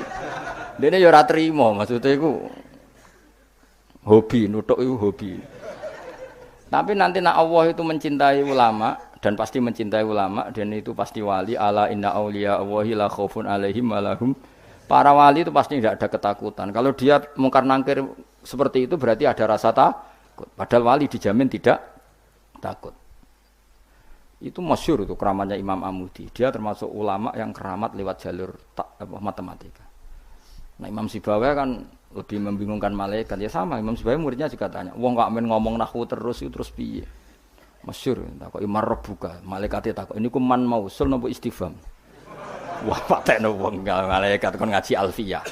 Dene ya ora trimo, maksudnya iku hobi, nuthuk iku hobi. Tapi nanti nak Allah itu mencintai ulama dan pasti mencintai ulama dan itu pasti wali ala inna auliya Allahi la khaufun alaihim wa lahum Para wali itu pasti tidak ada ketakutan. Kalau dia mungkar nangkir seperti itu berarti ada rasa takut. Padahal wali dijamin tidak takut. Itu masyhur itu keramatnya Imam Amudi. Dia termasuk ulama yang keramat lewat jalur matematika. Nah Imam Sibawai kan lebih membingungkan malaikat. Ya sama, Imam Sibawai muridnya juga tanya, wong kok men ngomong nahwu terus itu terus piye? Masyhur takok imar rabbuka, malaikate takok ini ku man mausul napa istifham. Wah, patekno wong malaikat kon ngaji alfiyah.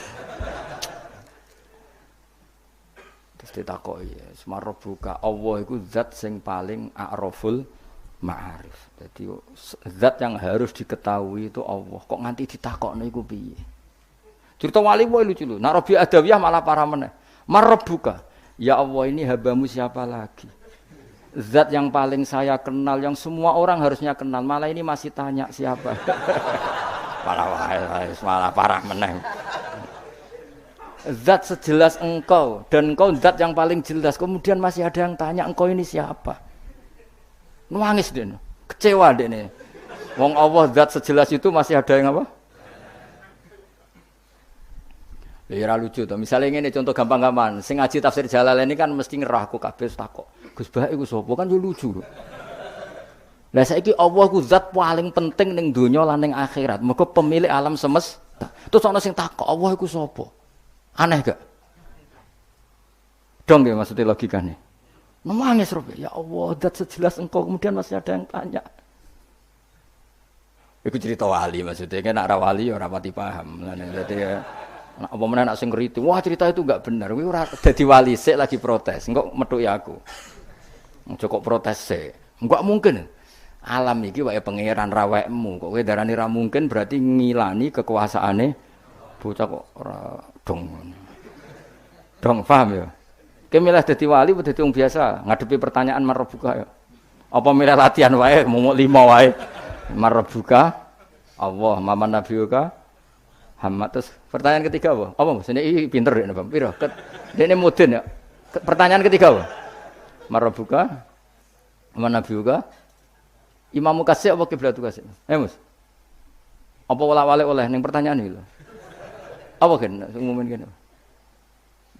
Terus ditakoki, "Semar rabbuka, Allah iku zat sing paling a'raful ma'arif." Jadi zat yang harus diketahui itu Allah. Kok nganti ditakokno iku piye? Cerita wali wae lucu lho. Nak Rabi Adawiyah malah parah meneh. "Mar rabbuka?" Ya Allah, ini habamu siapa lagi? Zat yang paling saya kenal, yang semua orang harusnya kenal. Malah ini masih tanya siapa. Malah parah meneh. Zat sejelas engkau dan engkau zat yang paling jelas. Kemudian masih ada yang tanya engkau ini siapa? Nangis dia, kecewa dia nih. Wong Allah zat sejelas itu masih ada yang apa? Ya lucu tuh. Misalnya ini contoh gampang-gampang. Sing ngaji tafsir Jalalain ini kan mesti ngerah aku kabeh takok. Gus Bah iku sapa kan yo lucu lho. Lah saiki Allah ku zat paling penting ning donya lan ning akhirat. Mergo pemilik alam semesta. Terus ana sing takok Allah iku sapa? Aneh gak? Dong ya maksudnya logikane. Nangis Rob. Ya Allah, zat sejelas engkau kemudian masih ada yang tanya. Iku cerita wali maksudnya kan nek wali ya ora pati paham. Dadi apa meneh nek sing ngerti, wah cerita itu enggak benar. Kuwi ora dadi wali sik lagi protes. Engko metuki aku. Kok protes sik. Enggak mungkin. Alam iki wae pangeran rawekmu. Kok kowe darani ra mungkin berarti ngilani kekuasaane bocah kok ora dong. Dong paham ya? Kowe milih dadi wali apa dadi wong biasa ngadepi pertanyaan marbuka ya. Apa milih latihan wae mung 5 wae. Marbuka Allah, maman nabiyuka Muhammad. Terus pertanyaan ketiga apa? Apa Mas? Ini pinter ya, Bang. Piro? Dene mudin ya. Pertanyaan ketiga apa? Marbuka maman nabiyuka Imamu kasih apa kiblatu kasih? Mas. Apa wala-wale oleh ning pertanyaan iki lho. Apa kan umumin kene?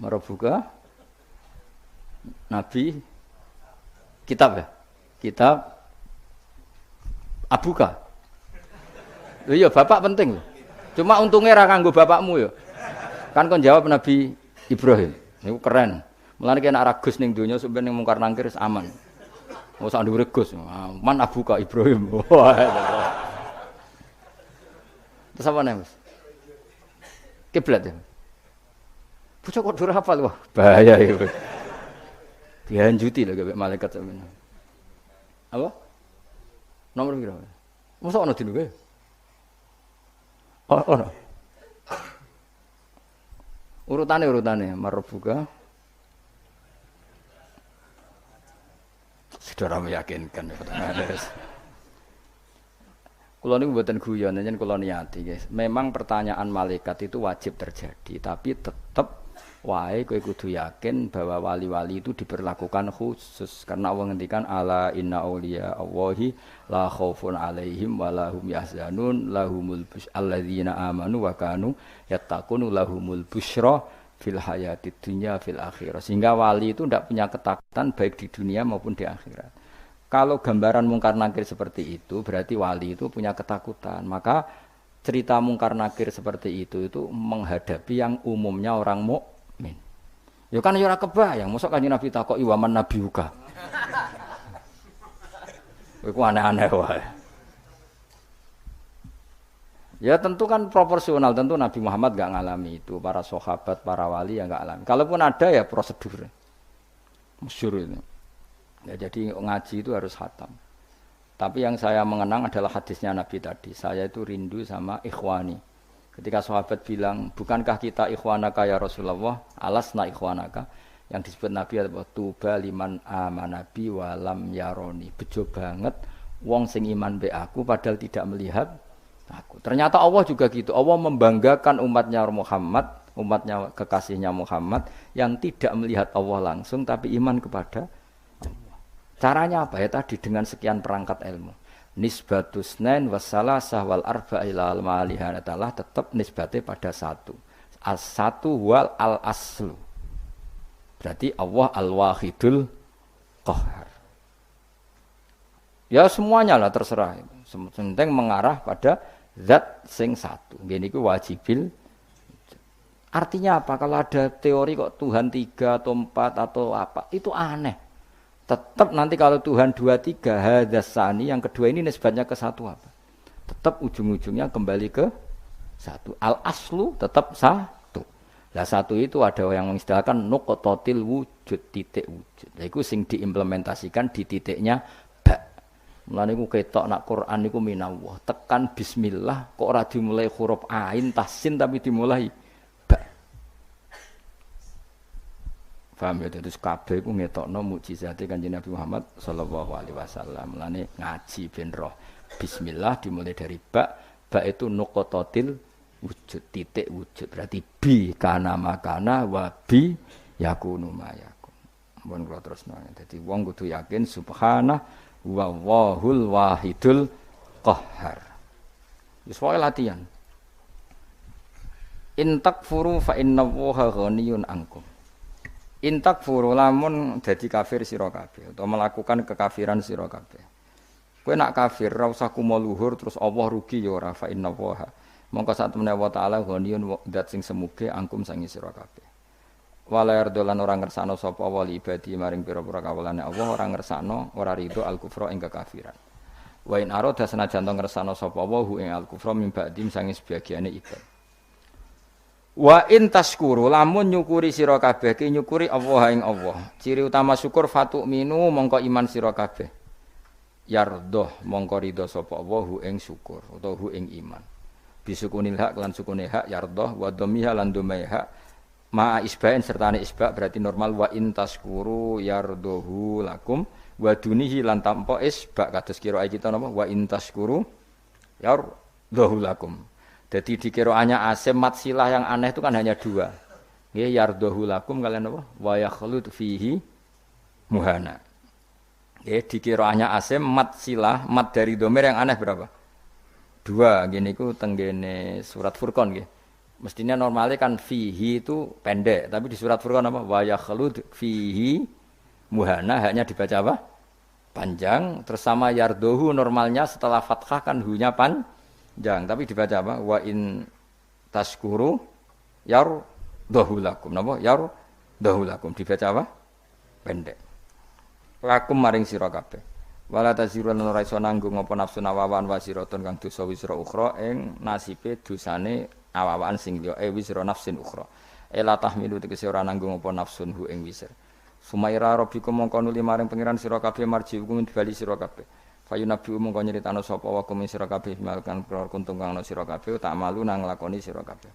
Marbuka Nabi kitab ya? Kitab Abuka. Lho iya bapak penting lho. Cuma untungnya ra kanggo bapakmu ya. Kan kon jawab Nabi Ibrahim. Niku keren. Mulane kena ragus ning donya sampeyan ning mungkar nangkir aman. Ora sak dhuwure Gus. Man Abuka Ibrahim. Terus apa nih Mas? Kiblat ya. Bocah kok durah hafal wah bahaya itu. Dihanjuti lho gak malaikat sampeyan. Apa? Nomor piro? Mosok ana dinu kowe? Oh. Urutane marbuka. Saudara meyakinkan pertanyaan. Kula niku mboten guyon, njen kula niati, guys. Memang pertanyaan malaikat itu wajib terjadi, tapi tetap wae kowe kudu yakin bahwa wali-wali itu diperlakukan khusus karena Allah ngendikan ala inna auliya Allahi la khaufun alaihim wa lahum yahzanun lahumul alladzina amanu wa kanu yattaqun lahumul busyra fil hayatid dunya fil akhirah. Sehingga wali itu tidak punya ketakutan baik di dunia maupun di akhirat. Kalau gambaran mungkar nakir seperti itu berarti wali itu punya ketakutan. Maka cerita mungkar nakir seperti itu menghadapi yang umumnya orang mukmin. Ya kan ya ora kebayang, mosok Kanjeng Nabi takoki wa man nabiyuka. Iku aneh-aneh wae. Ya tentu kan proporsional, tentu Nabi Muhammad enggak ngalami itu, para sahabat, para wali ya enggak alami. Kalaupun ada ya prosedur. Masyhur itu. Ya jadi ngaji itu harus khatam. Tapi yang saya mengenang adalah hadisnya Nabi tadi. Saya itu rindu sama ikhwani. Ketika sahabat bilang, bukankah kita ikhwanaka ya Rasulullah? Alasna ikhwanaka. Yang disebut Nabi adalah tuba liman amanabi walam yaroni. Bejo banget wong sing iman be aku padahal tidak melihat aku. Ternyata Allah juga gitu. Allah membanggakan umatnya Muhammad, umatnya kekasihnya Muhammad yang tidak melihat Allah langsung tapi iman kepada Allah. Caranya apa ya tadi dengan sekian perangkat ilmu. nisbatus nain wassalasah wal arba ilal malihan ta'ala tetap nisbatnya pada satu. As-satu wal al-aslu. Berarti Allah al-wahidul qahhar. Ya semuanya lah terserah. Penting mengarah pada zat sing satu. Ini ku wajibil. Artinya apa? Kalau ada teori kok Tuhan 3 atau 4 atau apa, itu aneh. Tetap nanti kalau Tuhan 2, 3, hadasani, yang kedua ini nisbatnya ke satu apa? Tetap ujung-ujungnya kembali ke satu. Al-aslu tetap satu. Lah satu itu ada yang mengistilahkan nuqtatil wujud, titik wujud. Lah iku sing diimplementasikan di titiknya ba. Mulane iku ketok nak Quran niku minallah. Tekan bismillah kok ora dimulai huruf ain tasin tapi dimulai ba. Paham ya, terus kabeh iku ngetokno mukjizate Kanjeng Nabi Muhammad sallallahu alaihi wasallam. Mulane ngaji ben roh. Bismillah dimulai dari ba. Ba itu nuqtatil wujud, titik wujud. Berarti bi kana makana wa bi yakunu ma yakun. Mun kula terusno. Dadi wong kudu yakin subhana wa wahul wahidul qahhar. Wis wae latihan. In takfuru fa innallaha ghaniyun ankum. In takfuru lamun dadi kafir sira kabeh utawa melakukan kekafiran sira kabeh. Kowe nak kafir ora usah kumo luhur terus Allah rugi ya ora fa innallaha. Mongko sak temene wa taala ghaniyun dat sing semuge angkum sangi sira kabeh. Wala yardolan orang ngersano sapa wali ibadi maring pira-pira kawulane Allah orang ngersano ora ridho al-kufra ing kekafiran. Wa in arada senajan to ngersano sapa wa hu ing al-kufra mim ba'dim sange sebagiane ibad. Wa in tashkuru lamun nyukuri sira kabeh ki nyukuri Allah ing Allah. Ciri utama syukur fatu minu mongko iman sira kabeh. Yardoh mongko ridho sapa Allah hu ing syukur utawa hu ing iman. Bisukunil hak lan sukune hak yardoh wa dhamiha lan dhamai hak ma isbain sertane isba berarti normal wa in tashkuru yardohu lakum wa dunihi lan tampa isba kados kira kita napa wa in tashkuru yardohu lakum. Jadi di qiraannya asim mat silah yang aneh itu kan hanya dua. Nggih yardohu lakum kalian apa wa yakhlud fihi muhana. Nggih di qiraannya asim mat silah mat dari dhamir yang aneh berapa? Dua, gini ku tenggene surat Furqan nggih. Mestinya normalnya kan fihi itu pendek, tapi di surat Furqan apa? Wa yakhlud fihi muhana hanya dibaca apa? Panjang, terus sama yardohu normalnya setelah fathah kan hu-nya panjang, tapi dibaca apa? Wa in tashkuru yardohu lakum. Napa? Yardohu lakum dibaca apa? Pendek. Lakum maring sira kabeh. Wala taziru lan ora iso nanggung apa nafsu awawan wasiratun kang dosa wisra ukhra ing nasibe dosane awawan sing liya wisra nafsin ukhra. Ela tahmilu tegese ora nanggung apa nafsun hu ing wisr. Sumaira rabbikum mongko nuli maring pangeran sira kabeh marji hukum dibali sira kabeh. Fayunabi mongko nyeritano sapa wa kum sira kabeh malkan kuntung kang ana sira kabeh tak malu nang nglakoni sira kabeh.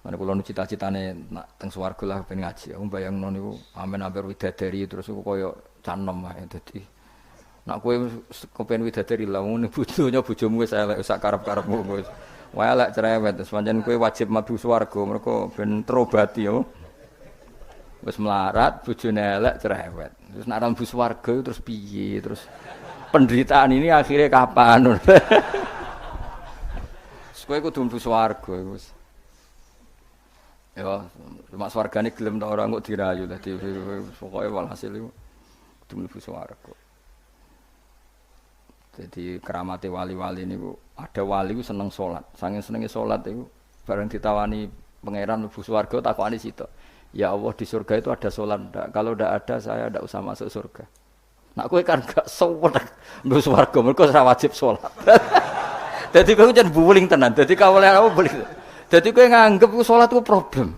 Mane kula nu cita-citane nak teng swarga lah ben ngaji. Aku bayangno niku amen amper widadari terus koyo canom wae dadi nak kowe kepen widadari lah ngene bojonya bojomu wis elek sak karep-karepmu wis wae elek cerewet pancen kowe wajib mlebu swarga mergo ben terobati yo wis melarat bojone elek cerewet terus nak mlebu swarga terus piye terus penderitaan ini akhirnya kapan kowe kudu mlebu swarga wis ya cuma swargane gelem ta ora kok dirayu dadi pokoke walhasil iku mlebu swarga. Jadi keramate wali-wali niku ada wali ku seneng salat. Saking senenge salat iku bareng ditawani pangeran mlebu swarga takokane sitok. Ya Allah di surga itu ada salat ndak? Kalau ndak ada saya ndak usah masuk surga. Nak kowe kan gak suwek mlebu swarga mergo ora wajib salat. Dadi kowe jan buling tenan. Dadi kawula apa buling. Dadi kowe nganggep ku salat ku problem.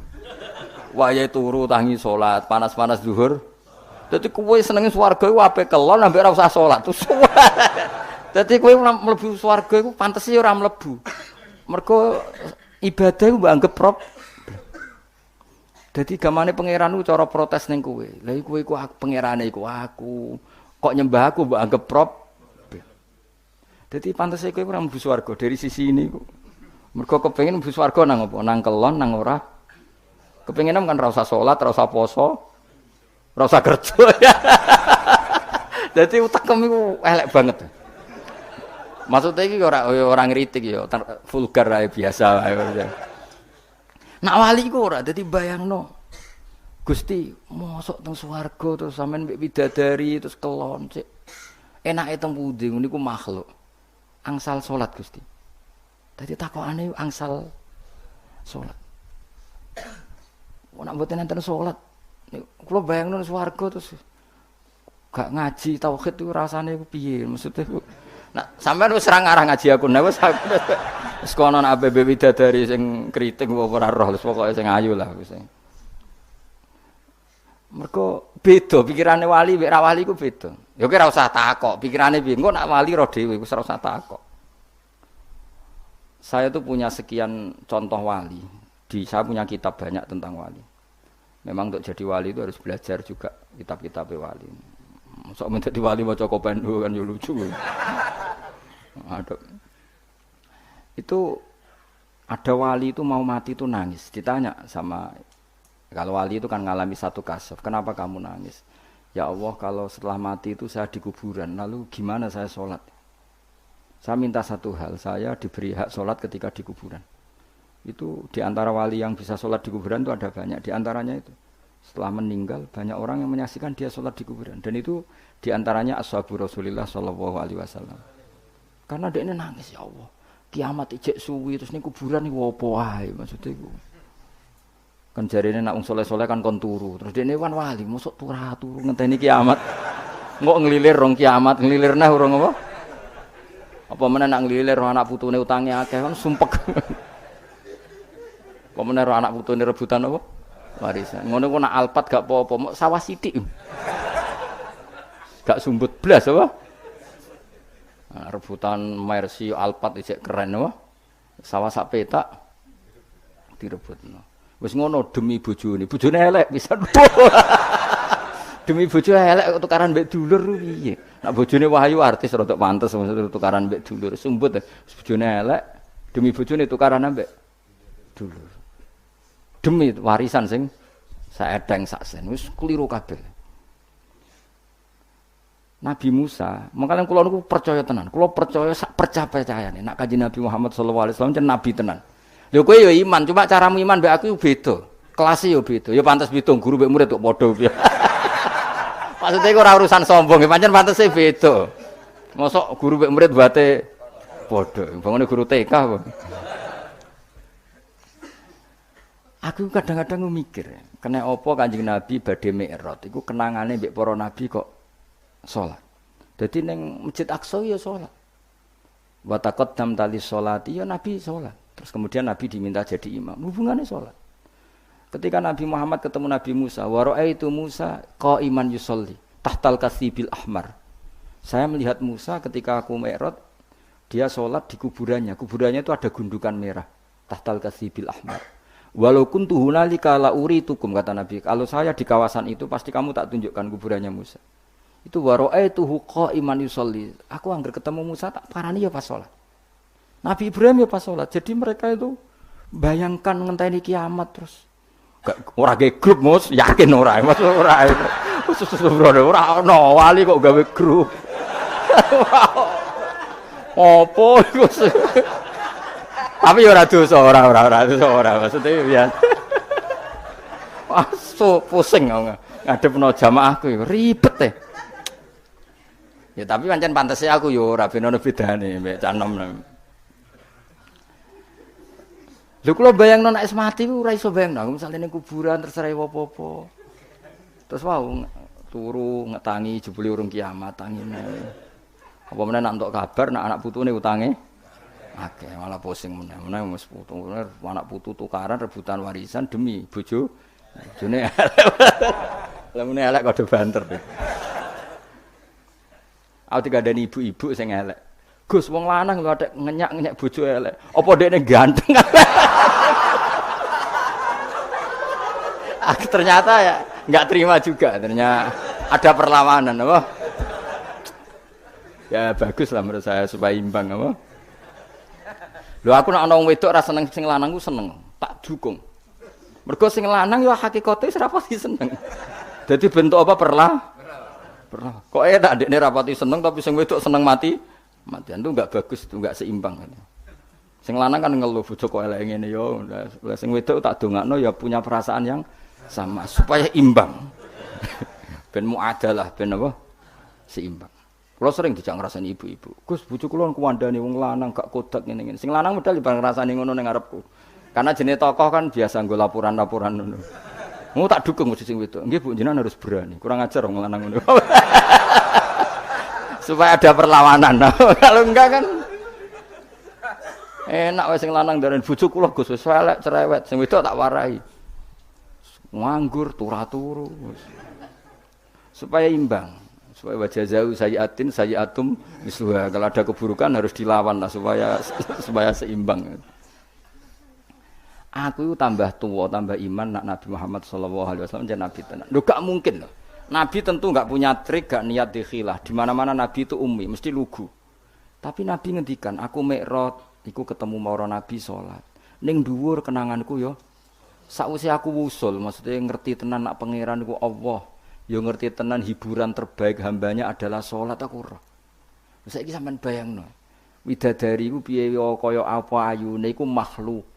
Wayahe turu tangi salat, panas-panas zuhur. Dadi kowe senenge swarga iku ape kelon ambek ora usah salat. Dadi kowe mlebu swarga iku pantes ora mlebu. Mergo ibadah iku mbok anggap problem. Dadi gamane pangeran ku cara protes ning kowe. Lah kowe iku pangerane iku aku. Kok nyembah aku mbok anggap problem. Dadi pantes kowe ora mlebu swarga dari sisi ini iku. Mergo kepengin mlebu swarga nang apa? Nang kelon nang ora. Kepengin kan ora usah salat, ora usah poso. Ora usah kerja. Dadi utekem iku elek banget. Maksudnya iki ora ngritik ya, vulgar ae biasa wae. Nak wali iku ora dadi bayangno. Gusti, mosok teng swarga terus sampean mbek bidadari terus kelon sik. Enake teng pundi niku makhluk. Angsal salat Gusti. Dadi takokane angsal salat. Nek mboten enten salat, kula bayangno swarga terus gak ngaji tauhid itu rasane piye maksudnya. Nah, sampean wis ora ngarah ngaji aku nek wis kono nek ABB bidadari sing kriting ora roh wis pokoke sing ayu lah wis. Mergo beda pikirane wali mek ra wali ku beda. Ya ora usah takok, pikirane piye? Engko nak wali ro dhewe wis ora usah takok. Saya tuh punya sekian contoh wali. Saya punya kitab banyak tentang wali. Memang untuk jadi wali itu harus belajar juga kitab-kitab wali. Sok menjadi wali maca Kopendo kan yo lucu. Itu ada wali itu mau mati itu nangis. Ditanya sama kalau wali itu kan ngalami satu kasyaf, kenapa kamu nangis? Ya Allah, kalau setelah mati itu saya di kuburan, lalu gimana saya sholat? Saya minta satu hal, saya diberi hak sholat ketika di kuburan. Itu di antara wali yang bisa sholat di kuburan itu ada banyak. Di antaranya itu, setelah meninggal banyak orang yang menyaksikan dia sholat di kuburan. Dan itu di antaranya ashabu Rasulillah sallallahu alaihi wasallam. Karena dia ini nangis, ya Allah, kiamat ijek suwi terus ini kuburan ini apa wae maksudnya itu. Kan jarine nak wong soleh-soleh kan kon turu. Terus dene kan wali, mosok turu ngenteni kiamat. Engko nglilir rong kiamat, nglilir neh urung apa? Apa meneh nak nglilir anak putune utange akeh kan sumpek. Apa meneh anak putune rebutan apa? Warisan. Ngono ku nak alpat gak apa-apa, mok sawah sithik. Gak sumbut blas apa? Nah, rebutan Mercy alpat isih keren apa? Sawah sak petak direbutno. Wis ngono demi bojone elek pisan. Demi bojo elek kok tukaran mbek dulur piye? Nek bojone wahyu artis rada pantes maksud tukaran mbek dulur. Sumbut bojone elek demi bojone tukaran mbek dulur. Demi warisan sing saedeng sak sen wis kliru kabeh. Nabi Musa, makanya kula niku percaya tenan. Kula percaya sak percayane nek Kanjeng Nabi Muhammad sallallahu alaihi wasallam nabi tenan. Lho kowe ya iman, cuma caramu iman mbek aku beda. Kelasé ya beda. Ya pantes beda guru mbek murid kok padha piye. Maksudnya ora urusan sombong, ya pancen pantese beda. Mosok guru mbek murid bate padha. Bangane guru TK apa. Aku kadang-kadang mikir, kena apa Kanjeng Nabi badhe Mi'raj iku kenangane mbek para nabi kok salat. Dadi ning Masjid Aqsa ya salat. Wa taqaddam tali sholati ya Nabi salat. Terus kemudian Nabi diminta jadi imam. Hubungannya sholat. Ketika Nabi Muhammad ketemu Nabi Musa, wa ra'aitu Musa qa'iman yusolli tahtal kasibil ahmar. Saya melihat Musa ketika aku Mi'raj, dia sholat di kuburannya. Kuburannya itu ada gundukan merah. Tahtal kasibil ahmar. Walau kuntu hunalika la uritukum, kata Nabi. Kalau saya di kawasan itu pasti kamu tak tunjukkan kuburannya Musa. Itu wa ra'aituhu qa'iman yusolli. Aku anggar ketemu Musa tak parani ya pas sholat. Nabi Ibrahim ya pas sholat. Jadi mereka itu bayangkan ngenteni kiamat terus. Ora gawe grup Mus, yakin ora. Mas ora. Ora ono wali kok gawe grup. Opo iku. Tapi ora dosa, ora dosa maksudnya ya. Wah, so pusing ngadepno jamaahku ribet teh. Ya tapi pancen pantese aku ya ora ben ono bedane mbek canom. Lha kula bayangno nek mati ku ora iso bayangno, misale ning kuburan terserah apa-apa. Terus wau turu ngetangi jebule urung kiamat tangine. Apa meneh nak entuk kabar nak anak putune utange akeh malah pusing meneh wis putu anak putu tukaran rebutan warisan demi bojo. Bojone elek. Lah meneh elek kode banter. Aku dikandani ibu-ibu sing elek. Gus wong lanang lho atek ngenyak-ngenyak bojo elek. Apa dekne ganteng? Ternyata ya enggak terima juga, ternyata ada perlawanan apa? Ya bagus lah menurut saya supaya imbang apa? Lho aku nek ana wong wedok ra seneng sing lanang ku seneng, tak dukung. Mergo sing lanang ya hakikate wis ra pati seneng. Dadi bentuk apa perlah? Kok tak dekne ra pati seneng tapi sing wedok seneng mati Kematian itu enggak bagus, itu enggak seimbang. Sing lanang kan ngeluh bojo kok elek ngene yo. Sing wedok tak dongakno ya punya perasaan yang sama supaya imbang. Ben muadalah ben apa? Seimbang. Kula sering dijak ngrasani ibu-ibu. Gus bojo kula kuwandani wong lanang gak kodak ngene-ngene. Sing lanang medal bareng ngrasani ngono ning ngarepku. Karena jenis tokoh kan biasa nggo laporan-laporan ngono. Mau tak dukung mesti sing wedok. Nggih Bu, jenengan harus berani. Kurang ajar wong lanang ngono. Supaya ada perlawanan. Kalau enggak kan enak wis sing lanang ndaren bojo kula Gus wis elek cerewet, sing wedok tak warai. Nganggur turu-turu. Supaya imbang. Supaya wajah jauh sayiatum misluha. Kalau ada keburukan harus dilawan lah supaya seimbang. Aku tambah tua, tambah iman nak Nabi Muhammad sallallahu alaihi wasallam jadi nabi tenan. Lho gak mungkin loh. Nabi tentu gak punya trik, gak niat dikhilah. Di mana-mana Nabi itu ummi, mesti lugu. Tapi Nabi ngendikan, aku mi'raj, iku ketemu mara Nabi salat. Ning dhuwur kenanganku yo. Sakwise aku wusul, maksudnya ngerti tenan nak pangeran iku Allah. Yo ngerti tenan hiburan terbaik hambanya adalah salat aku ora. Saiki sampean bayangno. Widadari iku piye kaya apa ayune iku makhluk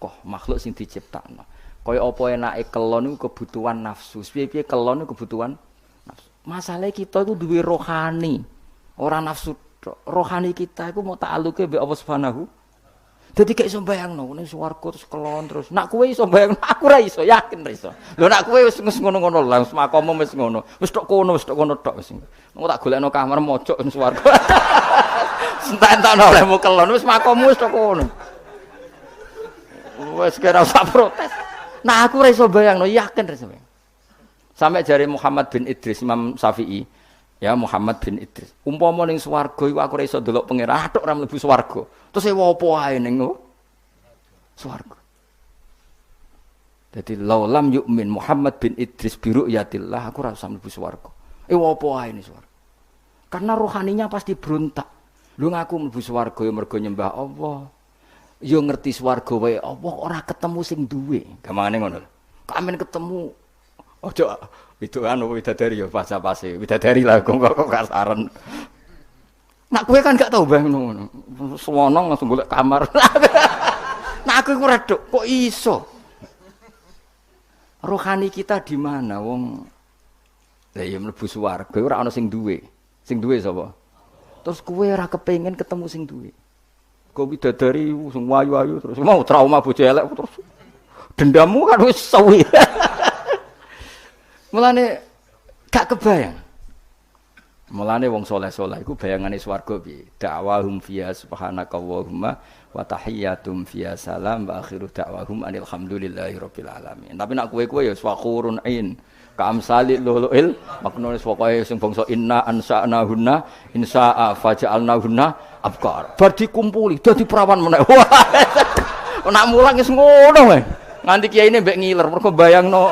sing diciptakno. Kaya apa enake kelon iku kebutuhan nafsu. Piye-piye kelon iku kebutuhan nafsu. Masalahe kita iku duwe rohani, ora nafsu. Rohani kita iku mau ta'aluke mbek Allah Subhanahu. Dadi gak iso bayangno ning swarga terus kelon terus. Nak kowe iso bayangno, aku ora iso, yakin ora iso. Lho nak kowe wis ngono-ngono lha wis makomo wis ngono. Wis tok kono tok wis. Engko tak golekno kamar mojok ning swarga. Entak-entakno olehmu kelon wis makomu wis tok kono. Wis kira usah protes. Nah aku ora iso bayangno, yakin ora iso. Sampai jari Muhammad bin Idris Imam Syafi'i, ya Muhammad bin Idris. Umpama ning swarga iku aku ora iso delok pangeran, tok ora mlebu swarga. Terus e opo ae ning swarga. Dadi laulam yu'min Muhammad bin Idris bi ru'yatillah aku ora usah mlebu swarga. Opo ae ning swarga. Karena rohaninya pasti berontak. Lu ngaku mlebu swarga ya mergo nyembah Allah. Ya ngerti swarga wae Allah ora ketemu sing duwe. Gampangane ngono lho. Kamen ketemu ojo itu anu widadari ya pas-pase. Widadari lah kok kasaran. Nak kowe kan gak tau bayangno ngono. Suwono langsung golek kamar. Nah aku iku redok kok iso. Rohani kita di mana wong? Lah ya mlebu swarga ora ana sing duwe. Sing duwe sapa? Terus kowe ora kepengin ketemu sing duwe. Kowe bidadari sing ayu-ayu terus mau trauma bojo elek terus dendammu kan wis suwi. Mulane gak kebayang. Mulane wong saleh-saleh iku bayangane swarga piye? Da'wahum fiha subhanakallahumma wa tahiyyatum fiha salam wa akhiru da'wahum alhamdulillahirabbil alamin. Tapi nek kowe ya swakurun ain kamsalil luluil maknane pokoke sing bangsa inna ansa'nahunna insa'a faja'alnahunna abkar. Bar dikumpuli dadi perawan meneh. Nek mulang wis ngono wae. Nganti kiyaine mbek ngiler mergo bayangno.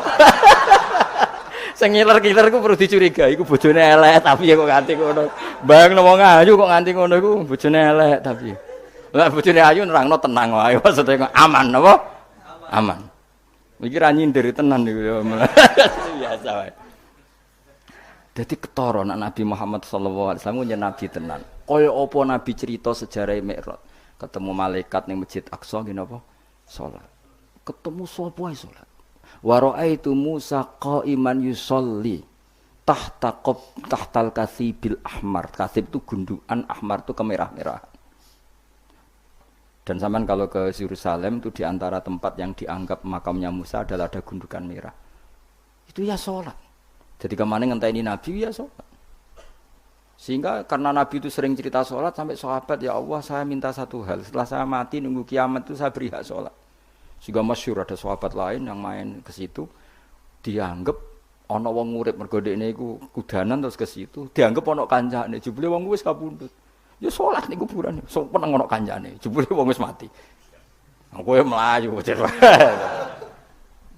Sing ngiler-ngiler ku perlu dicurigai iku bojone elek tapi kok nganti ngono. Bayangno wong ayu kok nganti ngono iku bojone elek tapi. Lah bojone ayu nerangno tenang wae maksudnya aman apa? Aman. Iki ra nyindir tenan niku biasa wae. Dadi ketara nek Nabi Muhammad sallallahu alaihi wasallam nyen nabi tenan. Kaya apa nabi cerita sejarah Mi'raj. Ketemu malaikat ning Masjid Aqsa ngene apa? Salat. Ketemu sapa ae salat. Wa ra'aitu Musa qa'iman yusolli tahtal kasibil ahmar. Kasib itu gundukan, ahmar itu kemerah-merah. Dan sampean kalau ke Yerusalem itu di antara tempat yang dianggap makamnya Musa adalah ada gundukan merah. Itu ya sholat. Jadi kemana ngenteni Nabi ya sholat. Sehingga karena Nabi itu sering cerita sholat sampai sahabat, ya Allah saya minta satu hal. Setelah saya mati nunggu kiamat itu saya beri hak sholat. Sehingga masyhur ada sahabat lain yang main ke situ dianggap ana wong urip mergo dekne iku kudanan terus ke situ dianggap ana kancane jebule wong wis kapundhut ya salat ning kuburan sopan ana kancane jebule wong wis mati kowe mlayu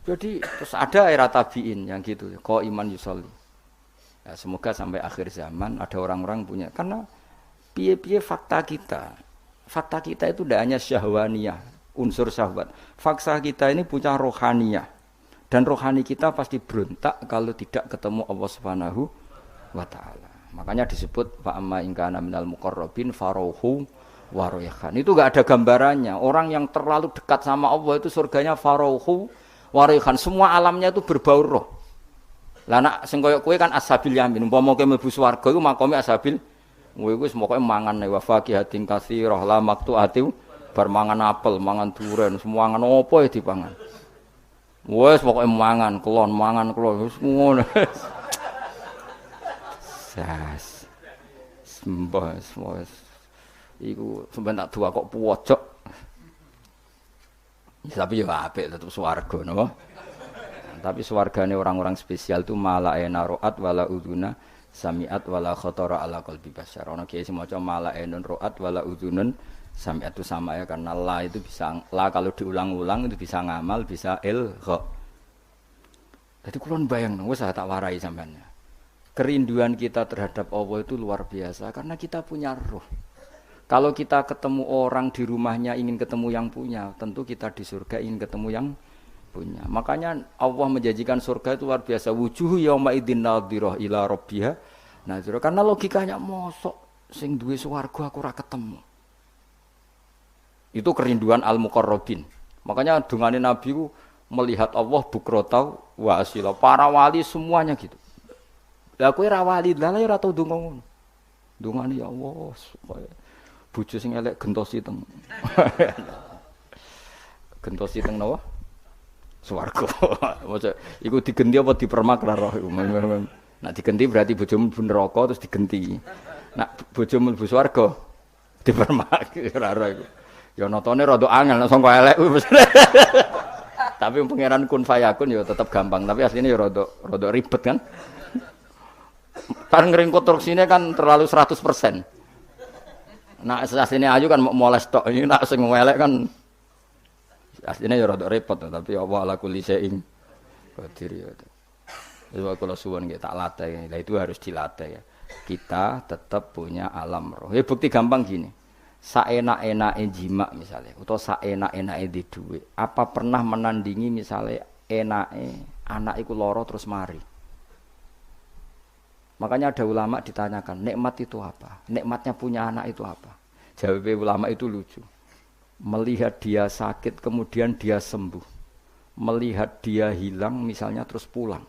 jadi terus ada era tabiin yang gitu kok iman yusolli ya, semoga sampai akhir zaman ada orang-orang punya karena piye-piye fakta kita itu tidak hanya syahwaniyah unsur syahwat. Fakta kita ini punya rohaniyah. Dan rohani kita pasti berontak kalau tidak ketemu Allah Subhanahu wa taala. Makanya disebut fa amma in kana minal muqarrabin farauhu wa rayhan. Itu enggak ada gambarannya. Orang yang terlalu dekat sama Allah itu surganya farauhu wa rayhan. Semua alamnya itu berbau roh. Lah nek sing koyo kowe kan ashabil yamin. Umpama kowe mlebu swarga iku makome ashabil kowe wis pokoke mangan wa faqihatin katsirah la maqtu'ati bar mangan apel, mangan duren, semua mangan apa ya dipangan. Wes pokoke mangan kelon wis ngono. Sas. Sembah wis. Iku sampeyan tak dua kok pojok. Tapi ya apik tetep swarga napa. Tapi swargane orang-orang spesial itu mala ena roat wala uduna samiat wala khatara ala qalbi basyar. Ono kiye sing maca mala enun roat wala udunun samiat itu sama ya karena la itu bisa la kalau diulang-ulang itu bisa ngamal, bisa ilgha. Jadi kulon bayang wis tak warai sampean. Kerinduan kita terhadap Allah itu luar biasa karena kita punya roh. Kalau kita ketemu orang di rumahnya ingin ketemu yang punya, tentu kita di surga ingin ketemu yang punya. Makanya Allah menjanjikan surga itu luar biasa. Wujuhu yauma idzin nadhirah ila rabbiha nadhirah. Karena logikanya mosok sing duwe swarga aku ora ketemu. Itu kerinduan al-muqarrabin. Makanya dungane Nabi ku melihat Allah bukrotau wa asila. Para wali semuanya gitu. Lah kowe ra wali, lah ora tau ndonga ngono. Dungane ya Allah supaya bojo sing elek gentosi teng. Gentosi teng napa? Swarga. Maksud iku digenti apa dipermak ra roh iku. Nek digenti berarti bojomu mlebu neraka terus digenti. Nek bojomu mlebu swarga dipermak ra roh iku. Ya notone rada angel nek sangka elek kuwi. Tapi pangeran kun fayakun ya tetep gampang, tapi aslinya ya rada ribet kan. Kan ngringkut konstruksine kan terlalu 100%. Nah, aslinya ayu kan moles tok. Ini nak sing elek kan aslinya ya rada repot tapi Allah ala kulli syai'in qadir ya. Jadi kalau suwun nggih tak latih. Lah itu harus dilatih ya. Kita tetap punya alam roh. Ya bukti gampang gini. Saenak-enake jima misalnya atau saenak-enake di dhuwit. Apa pernah menandingi misalnya enake anak iku lara terus mari. Makanya ada ulama ditanyakan, nikmat itu apa? Nikmatnya punya anak itu apa? Jawab ulama itu lucu. Melihat dia sakit kemudian dia sembuh. Melihat dia hilang misalnya terus pulang.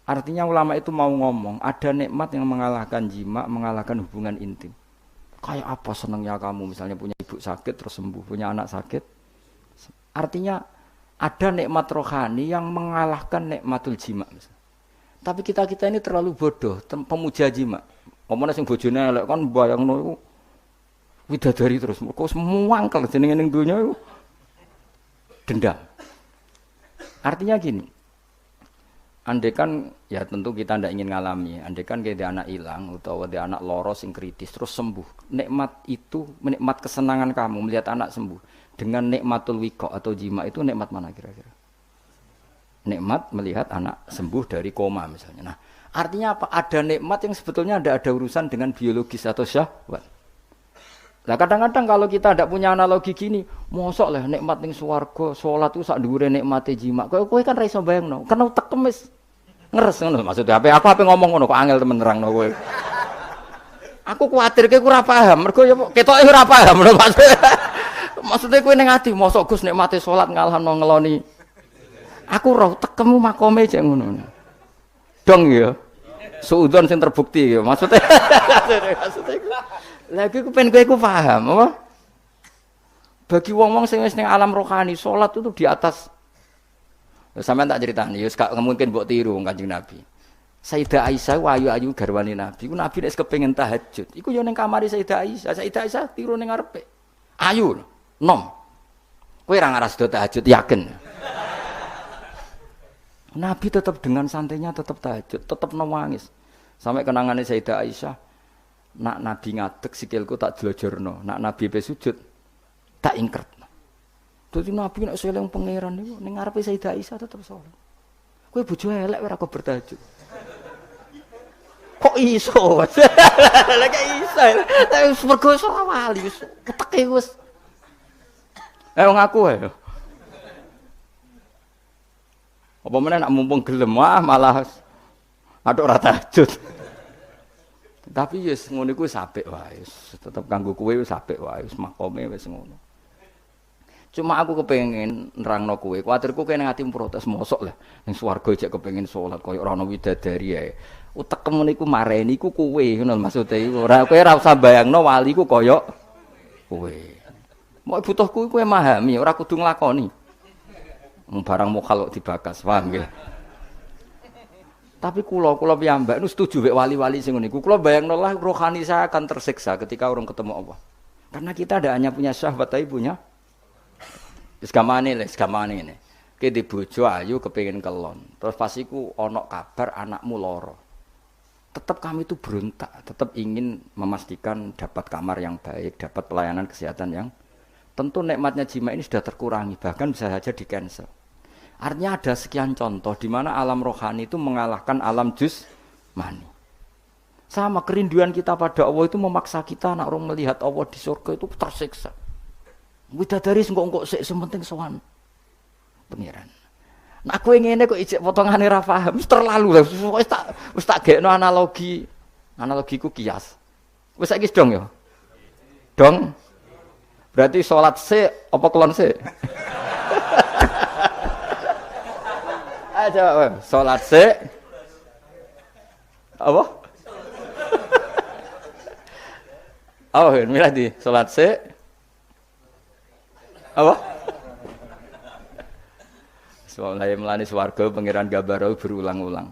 Artinya ulama itu mau ngomong, ada nikmat yang mengalahkan jima, mengalahkan hubungan intim. Kayak apa senangnya kamu misalnya punya ibu sakit terus sembuh, punya anak sakit. Artinya ada nikmat rohani yang mengalahkan nikmatul jima misalnya. Tapi kita ini terlalu bodoh, pemuja jima. Omongnya sing bojone elek kan bayangno iku widadari terus. Kok semua angkel jenenge ning donya iku dendam. Artinya gini. Andekan ya tentu kita ndak ingin ngalami. Andekan kayak anak hilang utawa dia anak loro sing kritis terus sembuh. Nikmat itu, nikmat kesenangan kamu melihat anak sembuh dengan nikmatul wiqa atau jima itu nikmat mana kira-kira? Nikmat melihat anak sembuh dari koma misalnya. Nah, artinya apa? Ada nikmat yang sebetulnya ada urusan dengan biologis atau syahwat. Nah, kadang-kadang kalau kita tidak punya analogi gini, mosok lah nikmat ning swarga, salat itu sak dhuwure nikmate jima. Kowe kan ra iso bayangno. Kena utek kemis. Ngeres ngono maksudnya. Apa ngomong ngono kok angel temen nerangno kowe. Aku kuwatir kowe ora paham, mergo ya ketoke ora paham maksudnya. Maksudnya kowe ning ati mosok Gus nikmate salat ngalahno ngeloni. Aku roh tekemu makome cek ngono. Dong ya. Suudzon sing terbukti ya. Maksudnya lagi ku pengen kowe paham apa? Bagi wong-wong sing wis ning alam rohani, salat itu di atas. Sampeyan tak critani, ya gak mungkin mbok tiru Kanjeng Nabi. Sayyidah Aisyah ayu-ayu garwane Nabi. Ku Nabi nek kepengin tahajud, iku yo ning kamare Sayyidah Aisyah. Sayyidah Aisyah tiru ning ngarepe. Ayu, nom. Kowe ora ngaras do tahajud yakin. Nabi tetap dengan santainya tetap tahajud, tetap nangis. Sampai kenangannya Sayyidah Aisyah, nak Nabi ngadeg sikilku tak dilojorno, nak Nabi pe sujud tak ingkret. Dadi Nabi nek seling pangeran niku ning ngarepe Sayyidah Aisyah tetap salat. Kowe bojo elek ora kok bertahajud. Kok iso? Lah kok iso. Wis mergo ora wali wis keteke wis. Wong aku ae. Apa meneh nak mumpung gelem malah aduk ora tahajud. Tapi wis ngono iku apik wae. Tetep kanggo kowe wis apik wae, wis makome wis ngono. Cuma aku kepengin nerangno kowe, kuwatirku kene atimu protes mosok lah. Ning swarga jek kepengin salat kaya ora ana widadari ae. Utekmu niku mareni iku kowe ngono maksude iku. Ora kowe ora usah bayangno wali ku kaya kowe. Mau butuhku kowe memahami, ora kudu nglakoni. Barang mukhalok dibakas, paham nggih? Tapi kula piyambak nu setuju wek wali-wali sing niku. Kula bayangno lah rohani saya akan tersiksa ketika orang ketemu Allah. Karena kita ada hanya punya syahwat tapi punya wis gamane ini. Ki di bojo ayu kepengin kelon. Terus pas iku ana kabar anakmu lara. Tetap kami itu berontak, tetap ingin memastikan dapat kamar yang baik, dapat pelayanan kesehatan yang tentu nikmatnya jima ini sudah terkurangi, bahkan bisa saja di-cancel. Artinya ada sekian contoh di mana alam rohani itu mengalahkan alam jusmani. Sama kerinduan kita pada Allah itu memaksa kita nak orang melihat Allah di surga itu tersiksa. Widadari engko sik sementing sowan pengiran. Nah aku ngene kok ijek potongane ra paham, terlalu lah. Wis tak gekno analogi. Analogiku kias. Wis saiki dong ya. Dong. Berarti salat sik apa kelon sik? Aja salat sik. Apa? Oh, milih di salat sik. Apa? Soalnya melani swarga pangeran Gabarau berulang-ulang.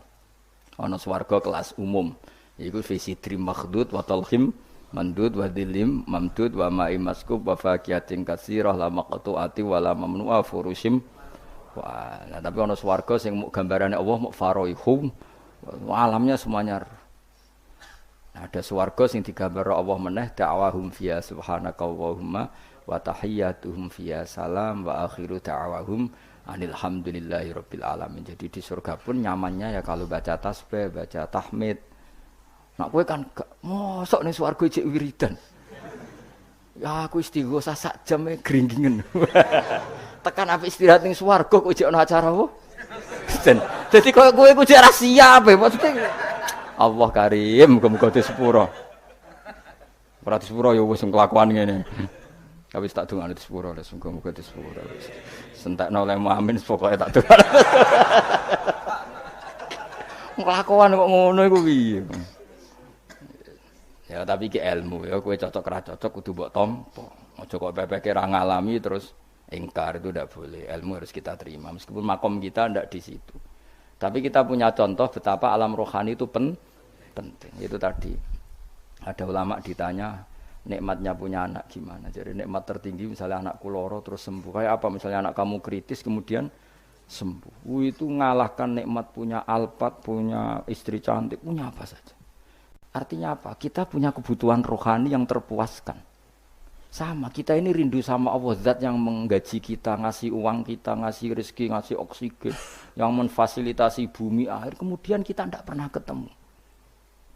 Ana swarga kelas umum. Iku fi sidri makhdud wa talhim mandud wa dilim mamdud wa ma'i maskub wa faqiyatin katsirah la maqtu'ati wa la mamnu'a furushim. Wah, nah, tapi ana swarga sing muk gambarane Allah muk faraihum. Alamnya semuanya. Nah, ada swarga sing digambar Allah meneh da'wahum fiya subhanakallahumma wa tahiyyatuhum fiya salam wa akhiru da'wahum alhamdulillahi rabbil alamin. Jadi di surga pun nyamannya ya kalau baca tasbih, baca tahmid. Nak kowe kan mosok ning swarga jek wiridan. Ya aku istighosa sak jam gringgingen. Tekan apik istirahat ning swarga kok jek ana acara apa? Dadi kowe ku jek ra siap maksudnya. Allah Karim, muga-muga disepuro. Ora disepuro ya wis kelakuan ngene. Tapi tak dongane disepuro, muga-muga disepuro. Sentekno oleh Muhammad pokoke tak dongane. Kelakuan kok ngono iku piye? Ya tapi ki ilmu ya kowe cocok ra cocok kudu mbok tampa. Aja kok pepeke ra ngalami terus ingkar, itu tidak boleh. Ilmu harus kita terima meskipun makom kita tidak di situ. Tapi kita punya contoh betapa alam rohani itu penting. Itu tadi ada ulama ditanya nikmatnya punya anak gimana. Jadi nikmat tertinggi misalnya anakku loro terus sembuh. Kayak apa misalnya anak kamu kritis kemudian sembuh. Itu ngalahkan nikmat punya alpat, punya istri cantik, punya apa saja. Artinya apa? Kita punya kebutuhan rohani yang terpuaskan. Sama, kita ini rindu sama Allah, zat yang menggaji kita, ngasih uang kita, ngasih rezeki, ngasih oksigen, yang memfasilitasi bumi air, kemudian kita tidak pernah ketemu.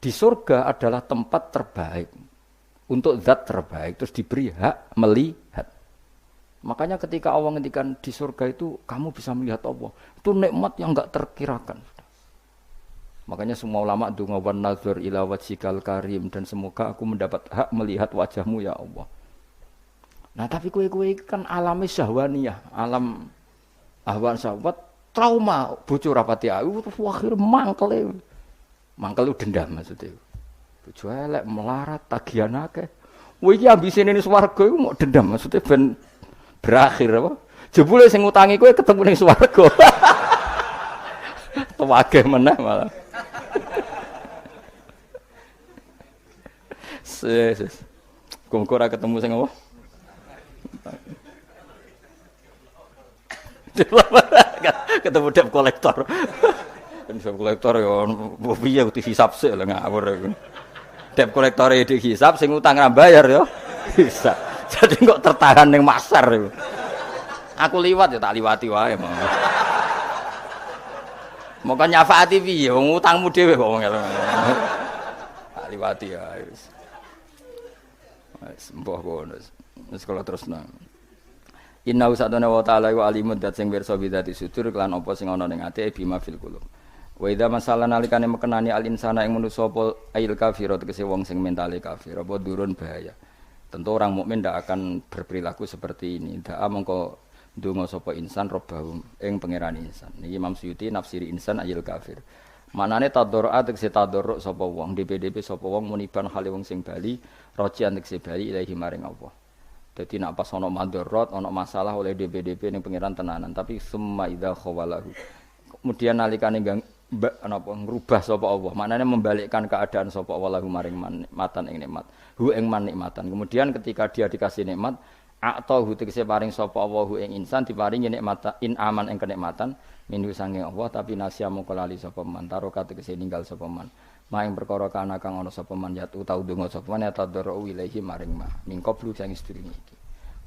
Di surga adalah tempat terbaik, untuk zat terbaik, terus diberi hak melihat. Makanya ketika Allah ngendikan di surga itu, kamu bisa melihat Allah. Itu nikmat yang enggak terkirakan. Makanya semua ulama donga wan nazar ila wajhikal karim, dan semoga aku mendapat hak melihat wajahmu ya Allah. Nah tapi kue kan alami syahwaniyah, alam ahwan syahwat, trauma bojo rapati ayu terus akhir mangkel itu dendam maksudnya. Bojo elek melarat tagihan akeh. Kowe iki ambisine ning swarga iku mau dendam maksudnya ben berakhir apa? Jebule sing ngutangi kowe ketemu ning swarga. Tuwageh meneh malah. Ses. Kok ora ketemu sing apa? Ketemu debt kolektor. Debt kolektor ya piye kudu hisab sik lho ngawur iku. Debt kolektor e dihisab sing utang ra bayar ya. Bisa. Jadi kok tertahan ning masar iku. Aku liwat ya tak liwati wae mau. Moko nyafaati piye wong utangmu dhewe kok wong tak liwati ya wis. Wis mbah kono. Wis kala terusna. Inna usatana wa ta'ala wa alimud dat sing pirsa bidati sudur kelan apa sing ana ning ati bima fil qulub. Wa idza masalah nalikane mekenani al insana ing manusa apa ail kafir tegese wong sing mentale kafir apa durun bahaya. Tentu orang mukmin ndak akan berperilaku seperti ini. Ndak mengko ndonga sapa insan robbahum ing pangeran insan. Niki Imam Suyuti nafsiri insan ail kafir. Manane tadarru'a tegese tadarru' sapa wong, DPDP sapa wong muniban hale wong sing bali, rojian tegese bali ilahi maring Allah. Dadi nek pas ana mandharat, ana masalah oleh DPDP ning pangeran tenanan, tapi summa idza khawalahu. Kemudian nalikane napa ngrubah sapa Allah, maknane membalikkan keadaan sapa Allah lahu maring nikmatan ing nikmat. Hu ing man nikmatan. Kemudian ketika dia dikasih nikmat, a'tahu tegese paring sapa Allah hu ing insan diparingi nikmat in aman ing kenikmatan minhu sange Allah tapi nasya mongko lali sapa man taroka tegese ninggal sapa man. Maing perkara kana kang ana sapa man yatu tau donga sapa man tadarru ilaihi maring ma. Mingko blu sing sedurunge iki.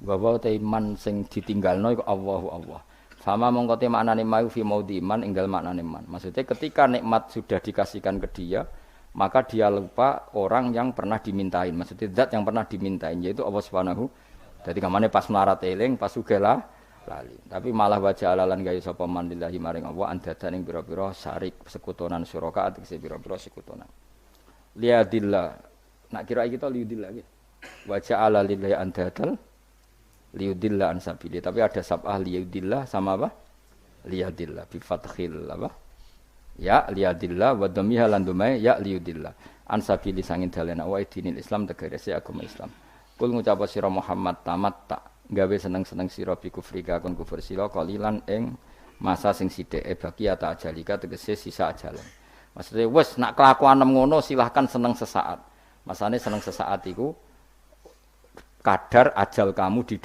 Wa te iman sing ditinggalno iku Allahu Allah. Fama mongko te maknane mau fi maudhi iman inggal maknane man. Maksudnya ketika nikmat sudah dikasihkan ke dia, maka dia lupa orang yang pernah dimintain. Maksudnya zat yang pernah dimintain yaitu Allah Subhanahu. Jadi kamane pas melarat eling, pas sugih lali. Tapi malah wajah alalan gawe sapa man lillahi maring Allah andadan ing pira-pira syarik sekutonan suraka tegese pira-pira sekutonan. Liadillah. Nak kira kita liudillah iki. Wajah ala lillahi andadan liudillah an sabili. Tapi ada sabah liudillah sama apa? Liadillah bi fathil apa? Ya liadillah wa dhammiha lan dumai ya liudillah. An sabili sangin dalan wa dinil Islam tegese agama Islam. Kul ngucap sira Muhammad tamatta gawe seneng-seneng sira bi kufrika kon kufur sira kalilan ing masa sing sithik bagi ata ajalika tegese sisa ajalan. Maksudnya wis nak kelakuanem ngono silahkan seneng sesaat. Masane seneng sesaat iku kadar ajal kamu di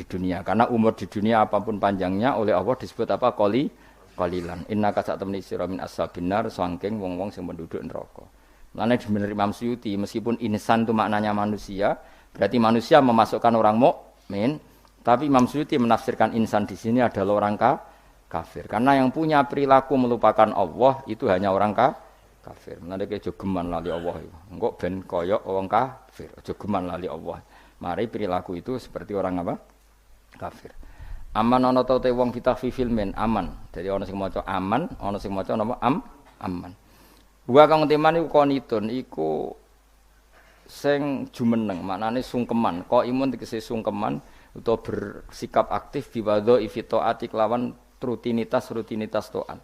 dunia karena umur di dunia apapun panjangnya oleh Allah disebut apa qalilan. Innaka satamni sira min ashabinnar saking wong-wong sing penduduk neraka. Lan bener Imam Suyuti meskipun insan itu maknanya manusia, berarti manusia memasukkan orang mukmin, tapi Imam Suyuti menafsirkan insan di sini adalah orang kafir. Karena yang punya perilaku melupakan Allah itu hanya orang kafir. Nanti ke jogeman lali Allah itu. Engko ben koyok orang kafir, jogeman lali Allah. Mari perilaku itu seperti orang apa? Kafir. Aman ana ta te wong fitafifil men aman. Jadi ana sing maca aman, ana sing maca napa aman. Wa kang teman iku konitun iku sing jumeneng, maknane sungkeman. Kok imun tegese sungkeman utawa bersikap aktif biwadho ifitoati kelawan rutinitas taat.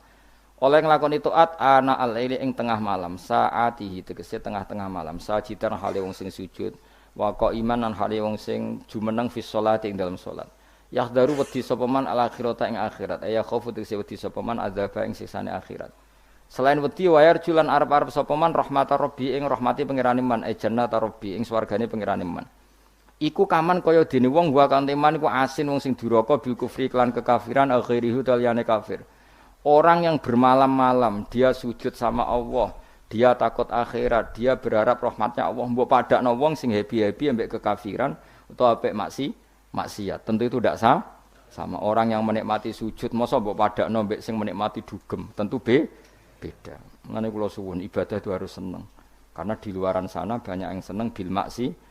Oleh nglakoni taat ana al-laili ing tengah malam, saatihi tegese tengah-tengah malam, sajidan hale wong sing sujud, wa qaiman lan hale wong sing jumeneng fi sholati ing dalam salat. Yahdaru wedi sapa man al-akhirata ing akhirat, ya khaufu tegese wedi sapa man adzaba ing siksane akhirat. Selain wedi wayar julan arep-arep sapa man rahmatar rabbi ing rahmati pangerane man jannata rabbi ing swargane pangerane man. Iku kaman kaya dene wong wa kanteman iku asin wong sing duraka bil kufri lan kekafiran akhirihu taliyane kafir. Orang yang bermalam-malam dia sujud sama Allah, dia takut akhirat, dia berharap rahmatnya Allah, mbok padakno wong sing happy-happy ambek kekafiran utawa ambek maksiat. Tentu itu tidak sama orang yang menikmati sujud masa mbok padakno ambek sing menikmati dugem. Tentu beda. Mengenai kula suwun ibadah itu harus senang. Karena di luaran sana banyak yang senang bil maksiat.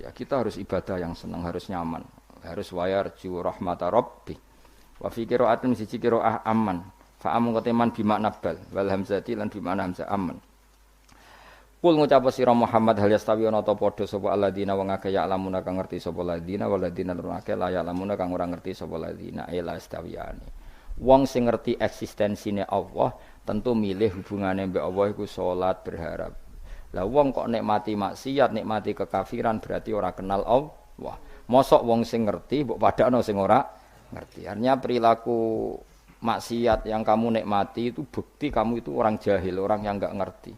Kita harus ibadah yang senang, harus nyaman, harus wayarju rahmata rabbi. Wa fi qira'atin siji qira'ah aman. Fa amun qateman bi makna bal wal hamzati lan bi makna hamzah aman. Kul ngucap sira Muhammad hal yastawi ana ta padha sapa alladzina wong akeh ya lamuna kang ngerti sapa alladzina wal ladzina lan akeh la ya lamuna kang ora ngerti sapa alladzina ila istawiyane. Wong sing ngerti eksistensine Allah tentu milih hubungane mbek Allah iku salat berharap. Lah wong kok nikmati maksiat, nikmati kekafiran berarti ora kenal Allah. Mosok wong sing ngerti mbok padakno sing ora ngerti. Artinya perilaku maksiat yang kamu nikmati itu bukti kamu itu orang jahil, orang yang enggak ngerti.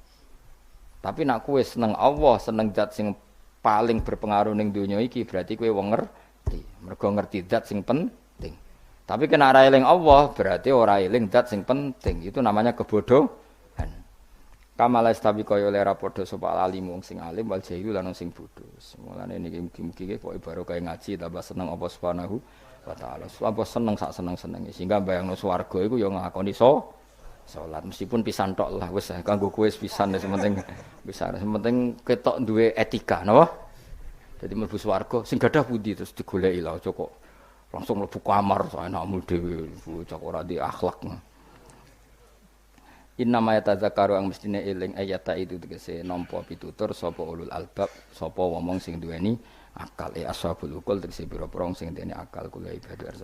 Tapi nak kowe seneng Allah, seneng zat sing paling berpengaruh ning donya iki berarti kowe wong ngerti. Mergo ngerti zat sing penting. Tapi kena ora eling Allah berarti ora eling zat sing penting. Itu namanya kebodohan. Kamala istabi kaya ora padha sapa alim wong sing alim wal jahil lan sing bodho. Mulane niki mugi-mugi kok barokah ngaji tambah seneng apa subhanahu wa taala. Apa seneng sak seneng-senenge sehingga bayangno swarga iku ya ngakoni salat meskipun pisan tok lah wis kanggo kowe pisan wis penting bisa penting ketok duwe etika napa. Dadi mlebu swarga sing gadah pundi terus digoleki lho aja kok langsung mlebu kamar enakmu dhewe bocah ora di akhlak. Inna ma yatadzakaru ang mestine eling ayata itu tegese nampa pitutur sapa ulul albab sapa wong sing duweni akal ashabul ukul tegese pira-pira sing duweni akal kula ibadah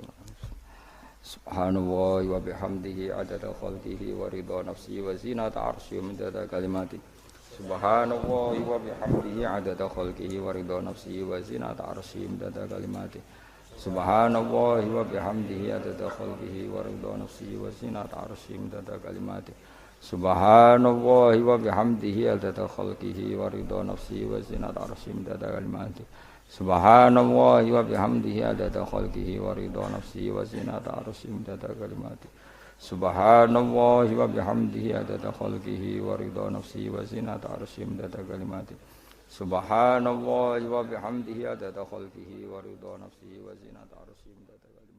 subhanallah wa bihamdihi adada khalqihi wa ridha nafsi wa zinata arsy min dada kalimati subhanallah wa bihamdihi adada khalqihi wa ridha nafsi wa zinata arsy min dada kalimati subhanallah wa bihamdihi adada khalqihi wa ridha nafsi wa zinata arsy min dada kalimati subhanallah wa bihamdihi adada khalqihi wa ridha nafsi wa zinata arsy midada kalimati subhanallah wa bihamdihi adada khalqihi wa ridha nafsi wa zinata arsy midada kalimati subhanallah wa bihamdihi adada khalqihi wa ridha nafsi wa zinata arsy midada kalimati subhanallah wa bihamdihi adada khalqihi wa ridha nafsi wa zinata arsy midada kalimati